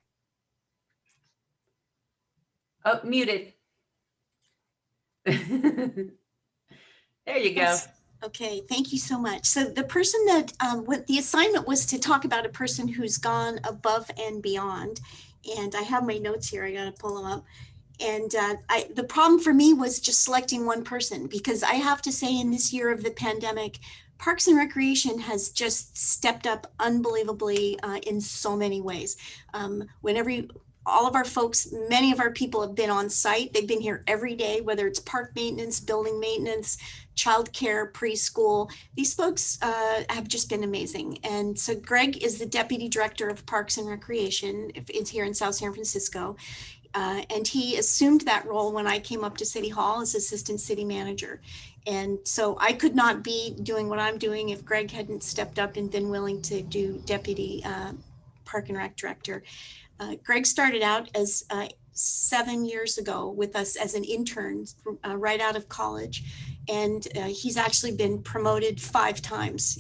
Oh, muted. There you go. Yes. Okay, thank you so much. So the person that, what the assignment was to talk about a person who's gone above and beyond. And I have my notes here, I gotta pull them up. And the problem for me was just selecting one person, because I have to say, in this year of the pandemic, Parks and Recreation has just stepped up unbelievably in so many ways. All of our folks, many of our people have been on site. They've been here every day, whether it's park maintenance, building maintenance, childcare, preschool. These folks have just been amazing. And so Greg is the Deputy Director of Parks and Recreation. It's here in South San Francisco. And he assumed that role when I came up to City Hall as Assistant City Manager. And so I could not be doing what I'm doing if Greg hadn't stepped up and been willing to do Deputy Park and Rec Director. Greg started out as 7 years ago with us as an intern right out of college. And he's actually been promoted 5 times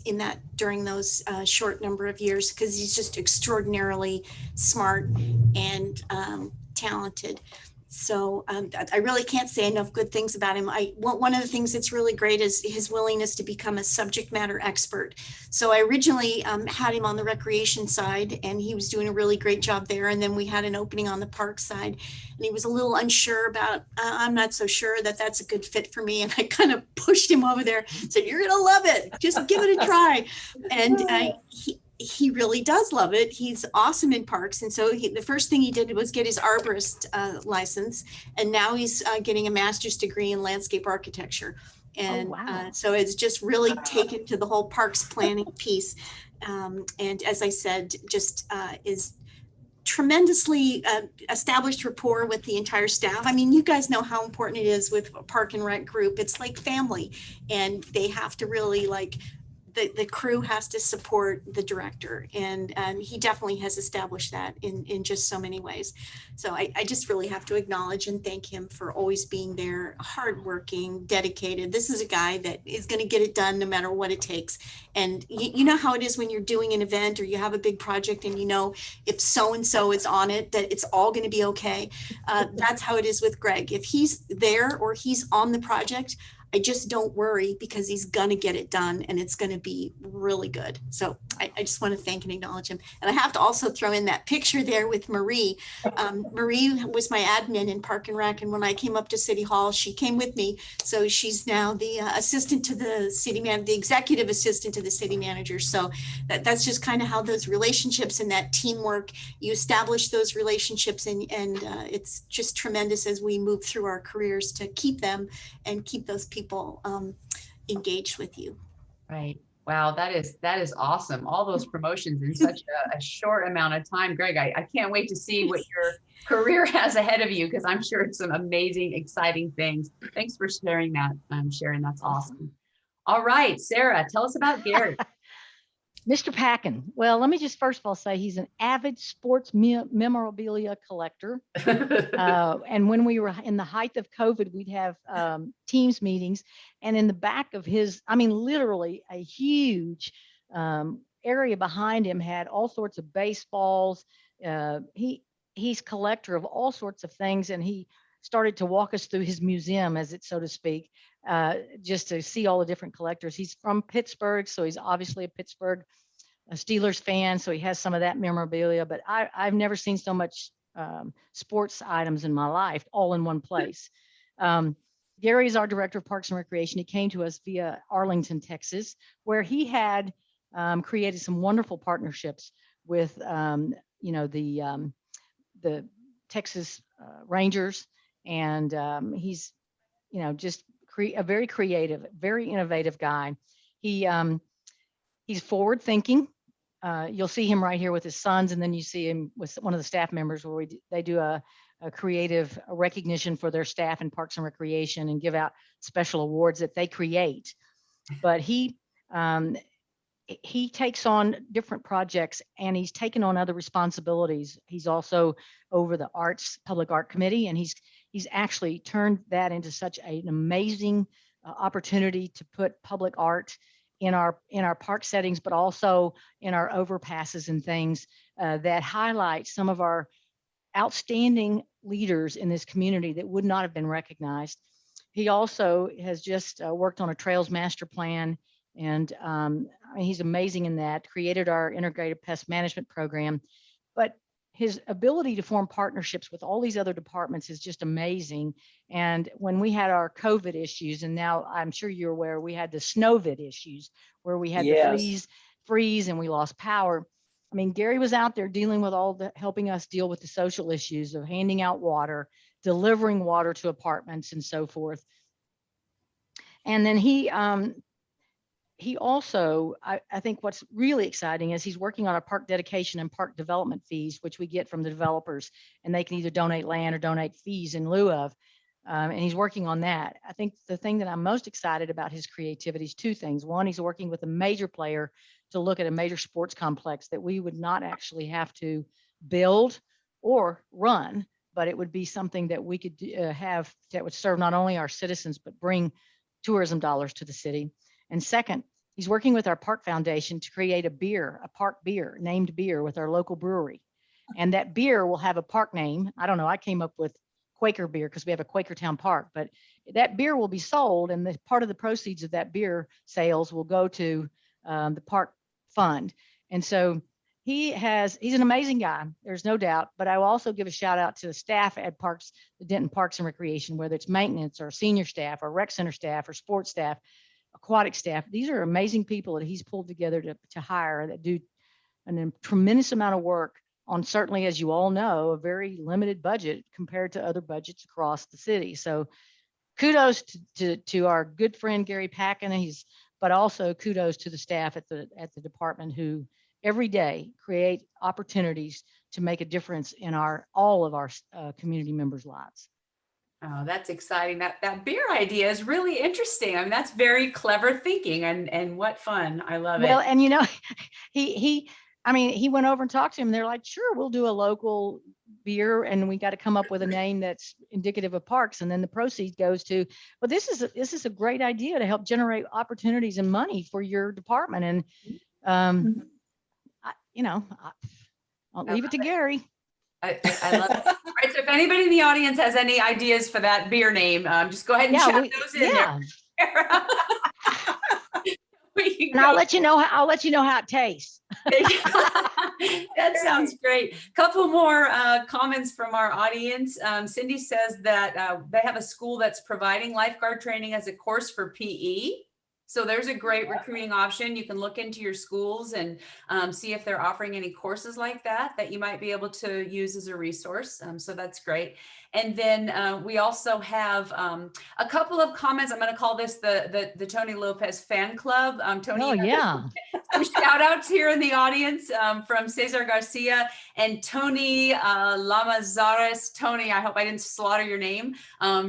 during those short number of years, because he's just extraordinarily smart and talented. So I really can't say enough good things about him. One of the things that's really great is his willingness to become a subject matter expert. So I originally had him on the recreation side, and he was doing a really great job there. And then we had an opening on the park side, and he was a little unsure about, I'm not so sure that that's a good fit for me. And I kind of pushed him over there, said, you're going to love it. Just give it a try. And he really does love it. He's awesome in parks. And so the first thing he did was get his arborist license. And now he's getting a master's degree in landscape architecture. And so it's just really taken to the whole parks planning piece. And as I said, just is tremendously established rapport with the entire staff. I mean, you guys know how important it is with a park and rec group. It's like family, and they have to really the crew has to support the director, and he definitely has established that in just so many ways. So I just really have to acknowledge and thank him for always being there, hardworking, dedicated. This is a guy that is going to get it done no matter what it takes. And you know how it is when you're doing an event or you have a big project, and you know if so-and-so is on it, that it's all going to be okay. That's how it is with Greg. If he's there or he's on the project, I just don't worry, because he's going to get it done, and it's going to be really good. So I just want to thank and acknowledge him. And I have to also throw in that picture there with Marie. Marie was my admin in Park and Rec. And when I came up to City Hall, she came with me. So she's now the assistant to the city manager, the executive assistant to the city manager. So that's just kind of how those relationships and that teamwork, you establish those relationships, and it's just tremendous as we move through our careers to keep them and keep those people engaged with you. Right. Wow, that is awesome. All those promotions in such a short amount of time. Greg, I can't wait to see what your career has ahead of you, because I'm sure it's some amazing, exciting things. Thanks for sharing that, Sharon. That's awesome. All right, Sarah, tell us about Gary. Mr. Packin. Well, let me just first of all say he's an avid sports memorabilia collector. And when we were in the height of COVID, we'd have Teams meetings, and in the back of his, I mean, literally a huge area behind him had all sorts of baseballs. He's collector of all sorts of things, and he started to walk us through his museum, as it so to speak, just to see all the different collectors. He's from Pittsburgh, so he's obviously a Steelers fan, so he has some of that memorabilia, but I've never seen so much sports items in my life all in one place. Gary is our director of Parks and Recreation. He came to us via Arlington, Texas, where he had created some wonderful partnerships with, the Texas Rangers. And he's, just a very creative, very innovative guy. He's forward thinking. You'll see him right here with his sons, and then you see him with one of the staff members where they do a creative recognition for their staff in Parks and Recreation and give out special awards that they create. But he takes on different projects, and he's taken on other responsibilities. He's also over the public art committee, and he's actually turned that into such an amazing opportunity to put public art in our park settings, but also in our overpasses and things that highlight some of our outstanding leaders in this community that would not have been recognized. He also has just worked on a trails master plan, and he's amazing in that, created our integrated pest management program. But his ability to form partnerships with all these other departments is just amazing. And when we had our COVID issues, and now I'm sure you're aware, we had the snowvid issues where we had the freeze and we lost power. I mean, Gary was out there dealing with helping us deal with the social issues of handing out water, delivering water to apartments and so forth. And then he also, I think what's really exciting is he's working on a park dedication and park development fees, which we get from the developers, and they can either donate land or donate fees in lieu of. And he's working on that. I think the thing that I'm most excited about his creativity is two things. One, he's working with a major player to look at a major sports complex that we would not actually have to build or run, but it would be something that we could have that would serve not only our citizens, but bring tourism dollars to the city. And second, he's working with our park foundation to create a park beer, named beer with our local brewery. And that beer will have a park name. I don't know, I came up with Quaker beer because we have a Quakertown Park, but that beer will be sold, and the part of the proceeds of that beer sales will go to the park fund. And so he's an amazing guy, there's no doubt. But I will also give a shout out to the staff at the Denton Parks and Recreation, whether it's maintenance or senior staff or rec center staff or sports staff, aquatic staff. These are amazing people that he's pulled together to hire that do a tremendous amount of work on, certainly, as you all know, a very limited budget compared to other budgets across the city. So kudos to our good friend Gary Packin, but also kudos to the staff at the department who every day create opportunities to make a difference in all of our community members' lives. Oh, that's exciting. That beer idea is really interesting. I mean, that's very clever thinking, and what fun. I love it. Well, and he went over and talked to him. They're like, sure, we'll do a local beer, and we got to come up with a name that's indicative of parks. And then the proceeds goes to, well, this is a great idea to help generate opportunities and money for your department. And, I'll leave it to Gary. I love it. All right, so if anybody in the audience has any ideas for that beer name, just go ahead and chat those in there. And I'll let you know how it tastes. That sounds great. Couple more comments from our audience. Cindy says that they have a school that's providing lifeguard training as a course for PE. So there's a great recruiting option. You can look into your schools and see if they're offering any courses like that you might be able to use as a resource. So that's great. And then we also have a couple of comments. I'm going to call this the Tony Lopez fan club. Tony, oh yeah. Some shout outs here in the audience from Cesar Garcia and Tony Lamazares. Tony, I hope I didn't slaughter your name.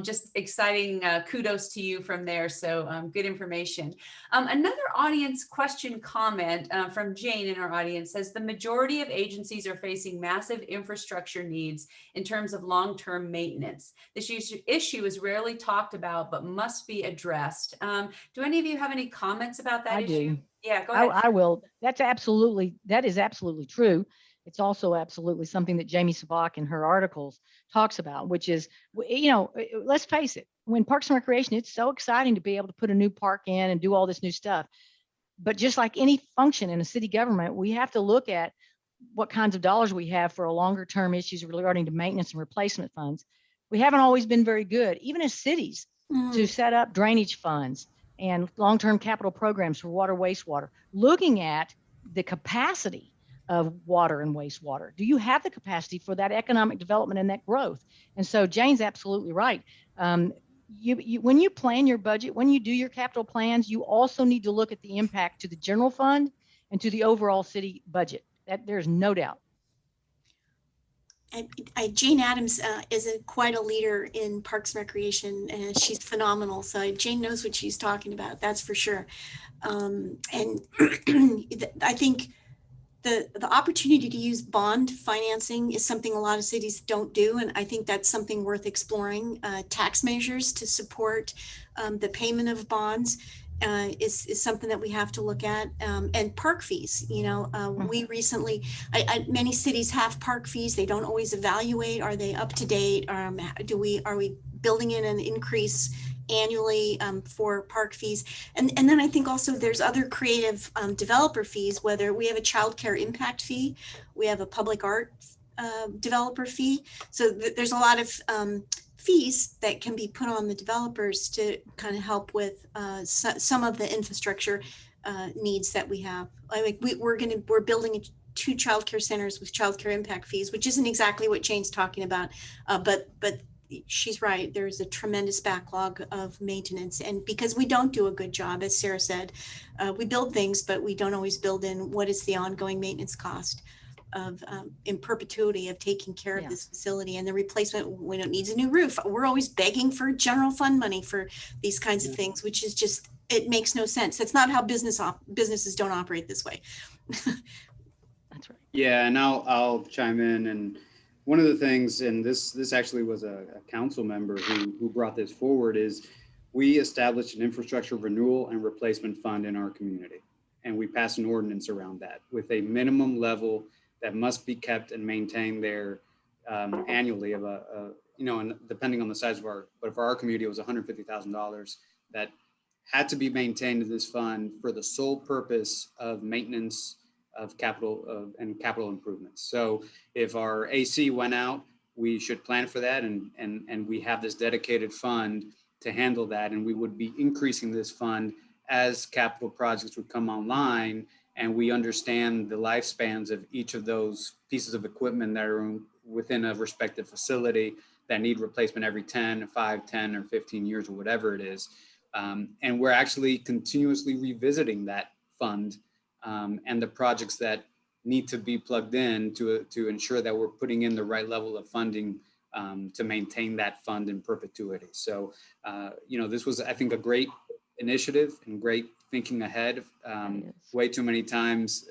Just exciting kudos to you from there. So good information. Another audience question comment from Jane in our audience says the majority of agencies are facing massive infrastructure needs in terms of long-term maintenance. This issue is rarely talked about, but must be addressed. Do any of you have any comments about that issue? Do. Yeah, go ahead. I will. That is absolutely true. It's also absolutely something that Jamie Sabak in her articles talks about, which is, let's face it, when Parks and Recreation, it's so exciting to be able to put a new park in and do all this new stuff. But just like any function in a city government, we have to look at what kinds of dollars we have for a longer term issues regarding to maintenance and replacement funds. We haven't always been very good, even as cities, to set up drainage funds and long-term capital programs for water, wastewater, looking at the capacity of water and wastewater. Do you have the capacity for that economic development and that growth? And so Jane's absolutely right. When you plan your budget, when you do your capital plans, you also need to look at the impact to the general fund and to the overall city budget. That there's no doubt. Jane Addams is quite a leader in Parks and Recreation, and she's phenomenal. So Jane knows what she's talking about, that's for sure. And I think the opportunity to use bond financing is something a lot of cities don't do. And I think that's something worth exploring. Tax measures to support the payment of bonds is something that we have to look at. And park fees, we recently, many cities have park fees. They don't always evaluate, are they up to date? Are we building in an increase annually for park fees? And then I think also there's other creative developer fees, whether we have a childcare impact fee, we have a public art developer fee. So there's a lot of fees that can be put on the developers to kind of help with some of the infrastructure needs that we have. We're building 2 childcare centers with childcare impact fees, which isn't exactly what Jane's talking about, but she's right. There's a tremendous backlog of maintenance, and because we don't do a good job, as Sarah said, we build things, but we don't always build in what is the ongoing maintenance cost of in perpetuity of taking care of this facility, and the replacement when it needs a new roof. We're always begging for general fund money for these kinds of things, which is just, it makes no sense. That's not how businesses don't operate this way. That's right. Yeah, and I'll chime in. And one of the things, and this actually was a council member who brought this forward, is we established an infrastructure renewal and replacement fund in our community. And we passed an ordinance around that with a minimum level that must be kept and maintained there annually of and depending on the size of but for our community, it was $150,000 that had to be maintained in this fund for the sole purpose of maintenance of capital and capital improvements. So if our AC went out, we should plan for that, and we have this dedicated fund to handle that, and we would be increasing this fund as capital projects would come online, and we understand the lifespans of each of those pieces of equipment that are within a respective facility that need replacement every 5, 10, or 15 years, or whatever it is. And we're actually continuously revisiting that fund and the projects that need to be plugged in to ensure that we're putting in the right level of funding to maintain that fund in perpetuity. So, this was, I think, a great initiative and great thinking ahead. Way too many times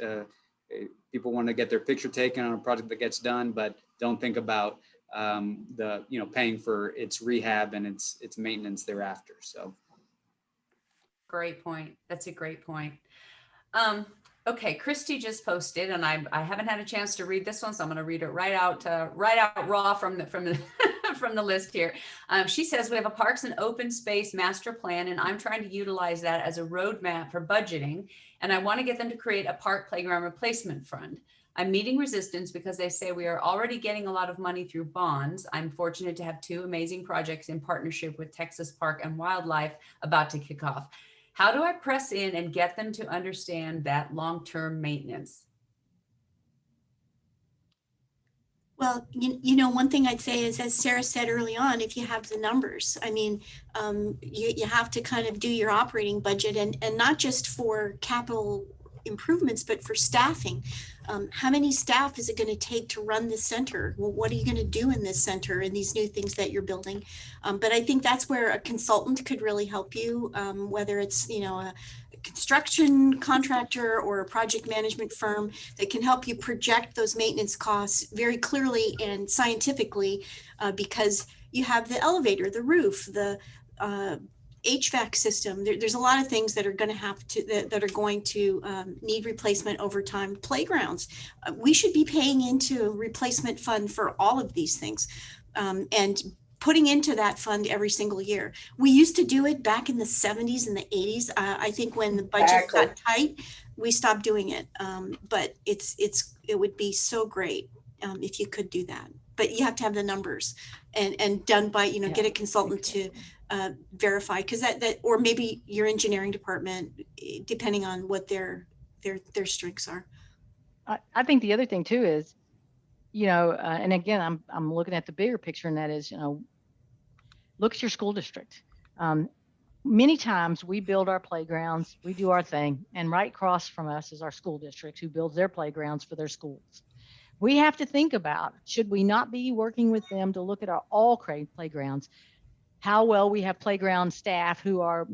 people want to get their picture taken on a project that gets done, but don't think about paying for its rehab and its maintenance thereafter. So great point. That's a great point. Okay, Christy just posted, and I haven't had a chance to read this one, so I'm going to read it right out raw from the from the list here. She says we have a parks and open space master plan, and I'm trying to utilize that as a roadmap for budgeting, and I want to get them to create a park playground replacement fund. I'm meeting resistance because they say we are already getting a lot of money through bonds. I'm fortunate to have 2 amazing projects in partnership with Texas Park and Wildlife about to kick off. How do I press in and get them to understand that long-term maintenance? Well, one thing I'd say is, as Sarah said early on, if you have the numbers, I mean, you have to kind of do your operating budget and not just for capital improvements, but for staffing. How many staff is it going to take to run this center? Well, what are you going to do in this center and these new things that you're building? But I think that's where a consultant could really help you, whether it's, a construction contractor or a project management firm that can help you project those maintenance costs very clearly and scientifically, because you have the elevator, the roof, the HVAC system. There's a lot of things that are going to need replacement over time. Playgrounds, we should be paying into a replacement fund for all of these things, and putting into that fund every single year. We used to do it back in the 70s and the 80s. I think when the budget got tight, we stopped doing it. But it would be so great if you could do that. but you have to have the numbers and done by, you know, get a consultant to verify, because that, or maybe your engineering department, depending on what their strengths are. I think the other thing too is, you know, and again, I'm looking at the bigger picture, and that is, you know, look at your school district. Many times we build our playgrounds, we do our thing, and right across from us is our school district who builds their playgrounds for their schools. We have to think about, should we not be working with them to look at our all playgrounds, how well we have playground staff who are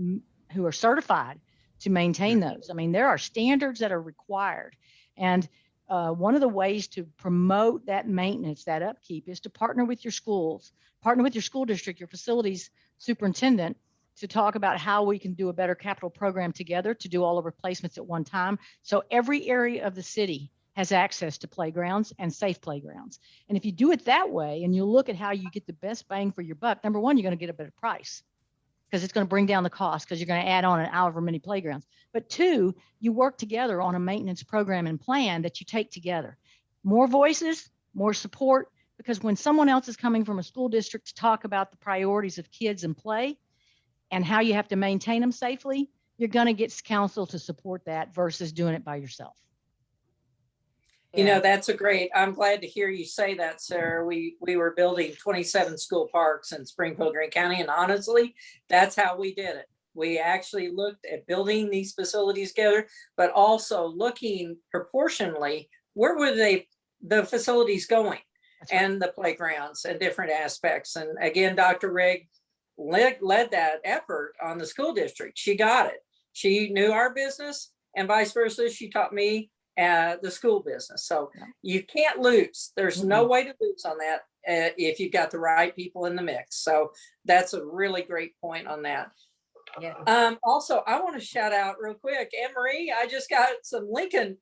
certified to maintain those. I mean, there are standards that are required. And one of the ways to promote that maintenance, that upkeep, is to partner with your schools, partner with your school district, your facilities superintendent, to talk about how we can do a better capital program together to do all the replacements at one time. So every area of the city has access to playgrounds and safe playgrounds. And if you do it that way, and you look at how you get the best bang for your buck, number one, you're going to get a better price because it's going to bring down the cost because you're going to add on however many playgrounds. But two, you work together on a maintenance program and plan that you take together. More voices, more support, because when someone else is coming from a school district to talk about the priorities of kids and play and how you have to maintain them safely, you're going to get counsel to support that versus doing it by yourself. You know, that's I'm glad to hear you say that, Sarah. We were building 27 school parks in Springfield, Greene County. And honestly, that's how we did it. We actually looked at building these facilities together, but also looking proportionally, where were the facilities going and the playgrounds and different aspects. And again, Dr. Rigg led that effort on the school district. She got it. She knew our business and vice versa. She taught me the school business. So you can't lose. There's no way to lose on that if you've got the right people in the mix. So that's a really great point on that. Yeah. Also, I want to shout out real quick, Anne-Marie, I just got some Lincoln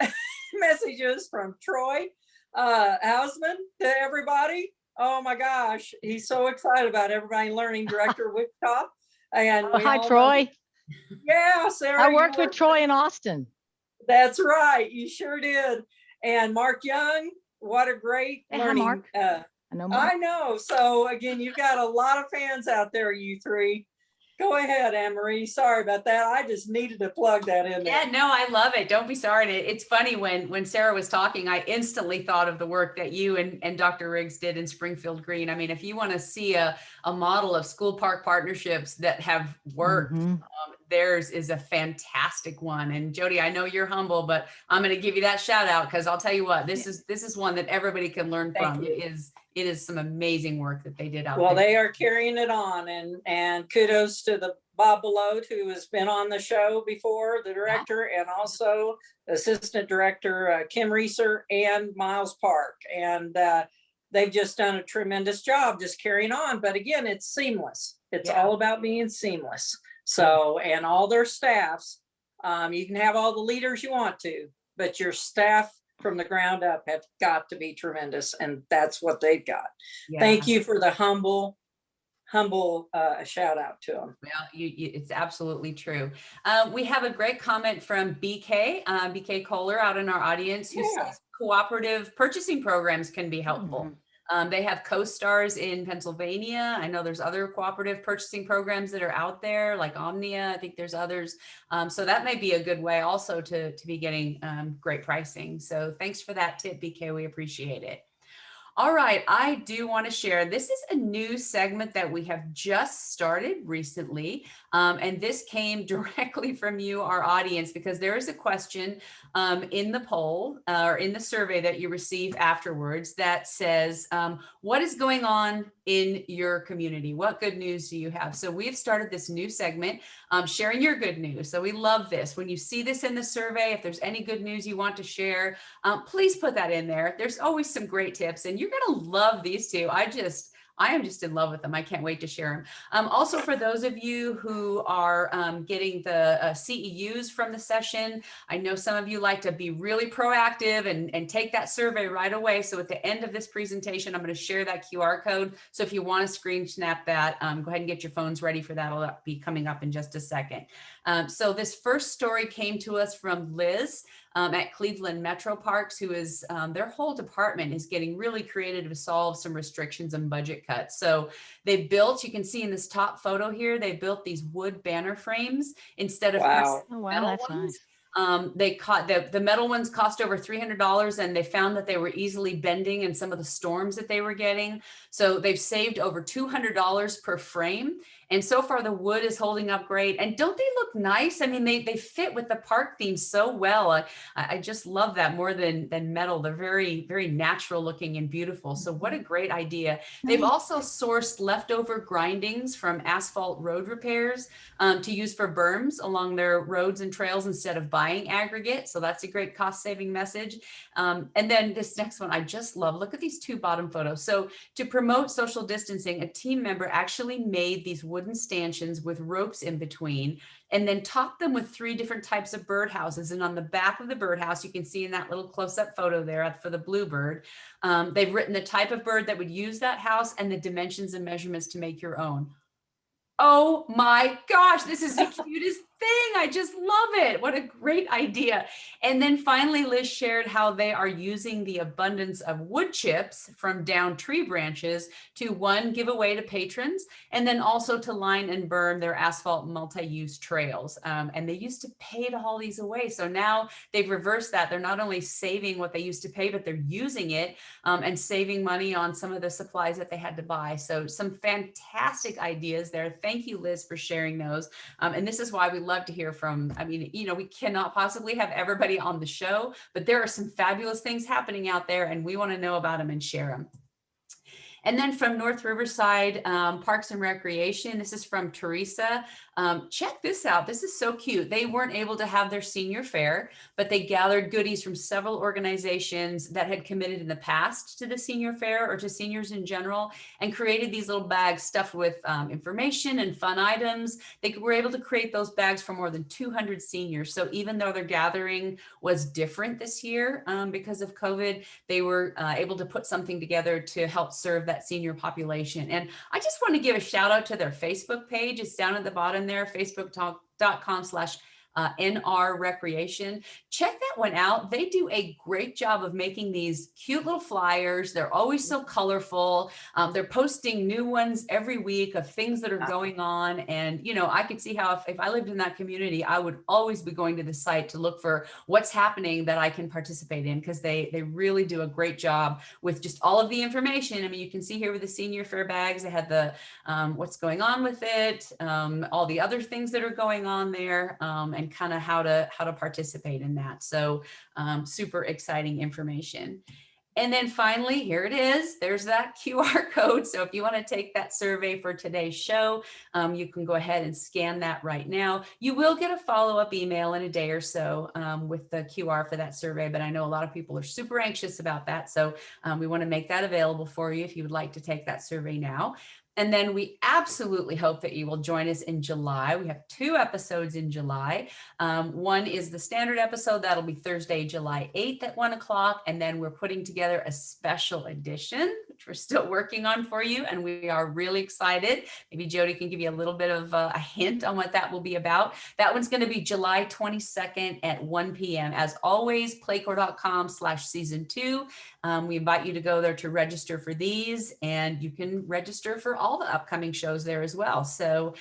messages from Troy Hausman to everybody. Oh my gosh, he's so excited about everybody learning, Director of Wichita. And hi, Troy. Yeah, Sarah. I worked with Troy in Austin. That's right. You sure did. And Mark Young, what a great learning. Mark. I know Mark. I know. So again, you've got a lot of fans out there, you three. Go ahead, Anne-Marie. Sorry about that. I just needed to plug that in there. Yeah, no, I love it. Don't be sorry. It's funny when Sarah was talking, I instantly thought of the work that you and Dr. Riggs did in Springfield Green. I mean, if you want to see a model of school park partnerships that have worked, theirs is a fantastic one. And Jody, I know you're humble, but I'm going to give you that shout out because I'll tell you what, this is one that everybody can learn from. It is some amazing work that they did out there. Well, they are carrying it on, and kudos to the Bob Belote, who has been on the show before, the director, and also Assistant Director Kim Reeser and Miles Park. And they've just done a tremendous job just carrying on. But again, it's seamless. It's all about being seamless. So, and all their staffs, you can have all the leaders you want to, but your staff from the ground up have got to be tremendous. And that's what they've got. Yeah. Thank you for the humble shout out to them. Well, it's absolutely true. We have a great comment from BK Kohler out in our audience who says cooperative purchasing programs can be helpful. They have co-stars in Pennsylvania. I know there's other cooperative purchasing programs that are out there like Omnia. I think there's others. So that may be a good way also to be getting great pricing. So thanks for that tip, BK. We appreciate it. All right, I do want to share, this is a new segment that we have just started recently, and this came directly from you, our audience, because there is a question in the poll or in the survey that you receive afterwards that says, what is going on in your community? What good news do you have? So we've started this new segment, sharing your good news. So we love this. When you see this in the survey, if there's any good news you want to share, please put that in there. There's always some great tips, and you're going to love these two. I am just in love with them. I can't wait to share them. Also, for those of you who are getting the CEUs from the session, I know some of you like to be really proactive and take that survey right away. So at the end of this presentation, I'm going to share that QR code. So if you want to screen snap that, go ahead and get your phones ready for that. It'll be coming up in just a second. So this first story came to us from Liz at Cleveland Metro Parks, who is, their whole department is getting really creative to solve some restrictions and budget cuts. So they built, you can see in this top photo here, they built these wood banner frames instead of Wow. Oh, wow, metal that's ones. nice. They caught the metal ones cost over $300, and they found that they were easily bending in some of the storms that they were getting. So they've saved over $200 per frame. And so far the wood is holding up great. And don't they look nice? I mean, they fit with the park theme so well. I just love that more than metal. They're very, very natural looking and beautiful. So what a great idea. They've Nice. also sourced leftover grindings from asphalt road repairs to use for berms along their roads and trails instead of buying aggregate. So that's a great cost saving message. And then this next one, I just love, look at these two bottom photos. So to promote social distancing, a team member actually made these wooden stanchions with ropes in between and then topped them with 3 different types of birdhouses. And on the back of the birdhouse, you can see in that little close-up photo there for the bluebird, they've written the type of bird that would use that house and the dimensions and measurements to make your own. Oh my gosh, this is the cutest thing. I just love it. What a great idea. And then finally, Liz shared how they are using the abundance of wood chips from downed tree branches to, one, give away to patrons, and then also to line and burn their asphalt multi-use trails. And they used to pay to haul these away. So now they've reversed that. They're not only saving what they used to pay, but they're using it and saving money on some of the supplies that they had to buy. So some fantastic ideas there. Thank you, Liz, for sharing those. And this is why we love to hear from, I mean, you know, we cannot possibly have everybody on the show, but there are some fabulous things happening out there and we want to know about them and share them. And then from North Riverside Parks and Recreation, this is from Teresa. Check this out. This is so cute. They weren't able to have their senior fair, but they gathered goodies from several organizations that had committed in the past to the senior fair or to seniors in general, and created these little bags stuffed with information and fun items. They were able to create those bags for more than 200 seniors. So even though their gathering was different this year because of COVID, they were able to put something together to help serve that senior population. And I just want to give a shout out to their Facebook page. It's down at the bottom there, facebook.com/NR Recreation. Check that one out. They do a great job of making these cute little flyers. They're always so colorful. They're posting new ones every week of things that are going on. And, you know, I could see how if I lived in that community, I would always be going to the site to look for what's happening that I can participate in, because they really do a great job with just all of the information. I mean, you can see here with the senior fair bags, they had the what's going on with it, all the other things that are going on there, and kind of how to participate in that. So super exciting information. And then finally, here it is. There's that QR code. So if you want to take that survey for today's show, you can go ahead and scan that right now. You will get a follow-up email in a day or so with the QR for that survey, but I know a lot of people are super anxious about that. So we want to make that available for you if you would like to take that survey now. And then we absolutely hope that you will join us in July. We have 2 episodes in July. One is the standard episode. That'll be Thursday, July 8th at 1 o'clock. And then we're putting together a special edition, which we're still working on for you. And we are really excited. Maybe Jody can give you a little bit of a hint on what that will be about. That one's going to be July 22nd at 1 p.m. As always, playcore.com/season2. We invite you to go there to register for these, and you can register for all the upcoming shows there as well. So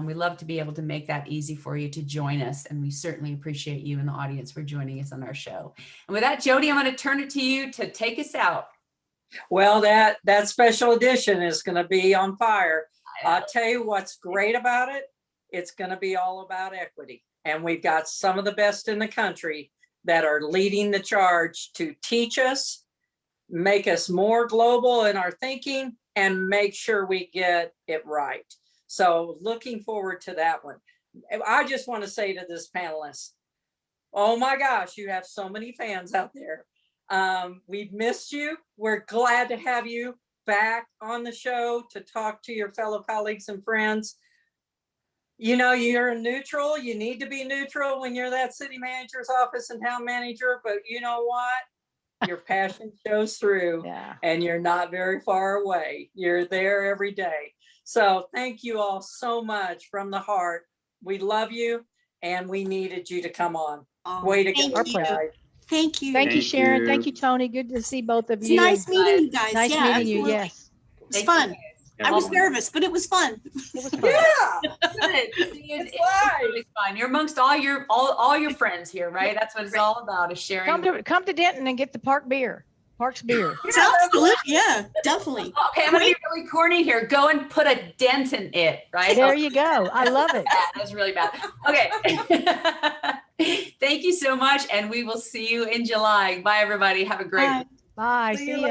we love to be able to make that easy for you to join us. And we certainly appreciate you in the audience for joining us on our show. And with that, Jody, I'm going to turn it to you to take us out. Well, that special edition is going to be on fire. I'll tell you what's great about it. It's going to be all about equity. And we've got some of the best in the country that are leading the charge to teach us, make us more global in our thinking, and make sure we get it right. So looking forward to that one. I just want to say to this panelist, oh my gosh, you have so many fans out there. We've missed you. We're glad to have you back on the show to talk to your fellow colleagues and friends. You know, you're neutral. You need to be neutral when you're that city manager's office and town manager, but you know what? Your passion shows through, and you're not very far away. You're there every day. So thank you all so much from the heart. We love you. and we needed you to come on. Oh, Way to thank go. Our you. pleasure. guys. Thank you. Thank you, Thank Sharon. you. Thank you, Tony. Good to see both of It's you. nice and meeting you guys. Nice Yeah, meeting you. absolutely. Yes. It was Thank fun. you. I was Well, nervous, but it was fun. It was fun. Yeah. Good. See, It's it's live. really fun. You're amongst all your friends here, right? That's what it's all about, is sharing. Come to Denton and get the Park's beer. Absolutely. Yeah, definitely. Okay, I'm gonna be really corny here. Go and put a dent in it, right? There you go. I love it. That's really bad. Okay. Thank you so much, and we will see you in July. Bye, everybody. Have a great Bye. Bye. See you See ya.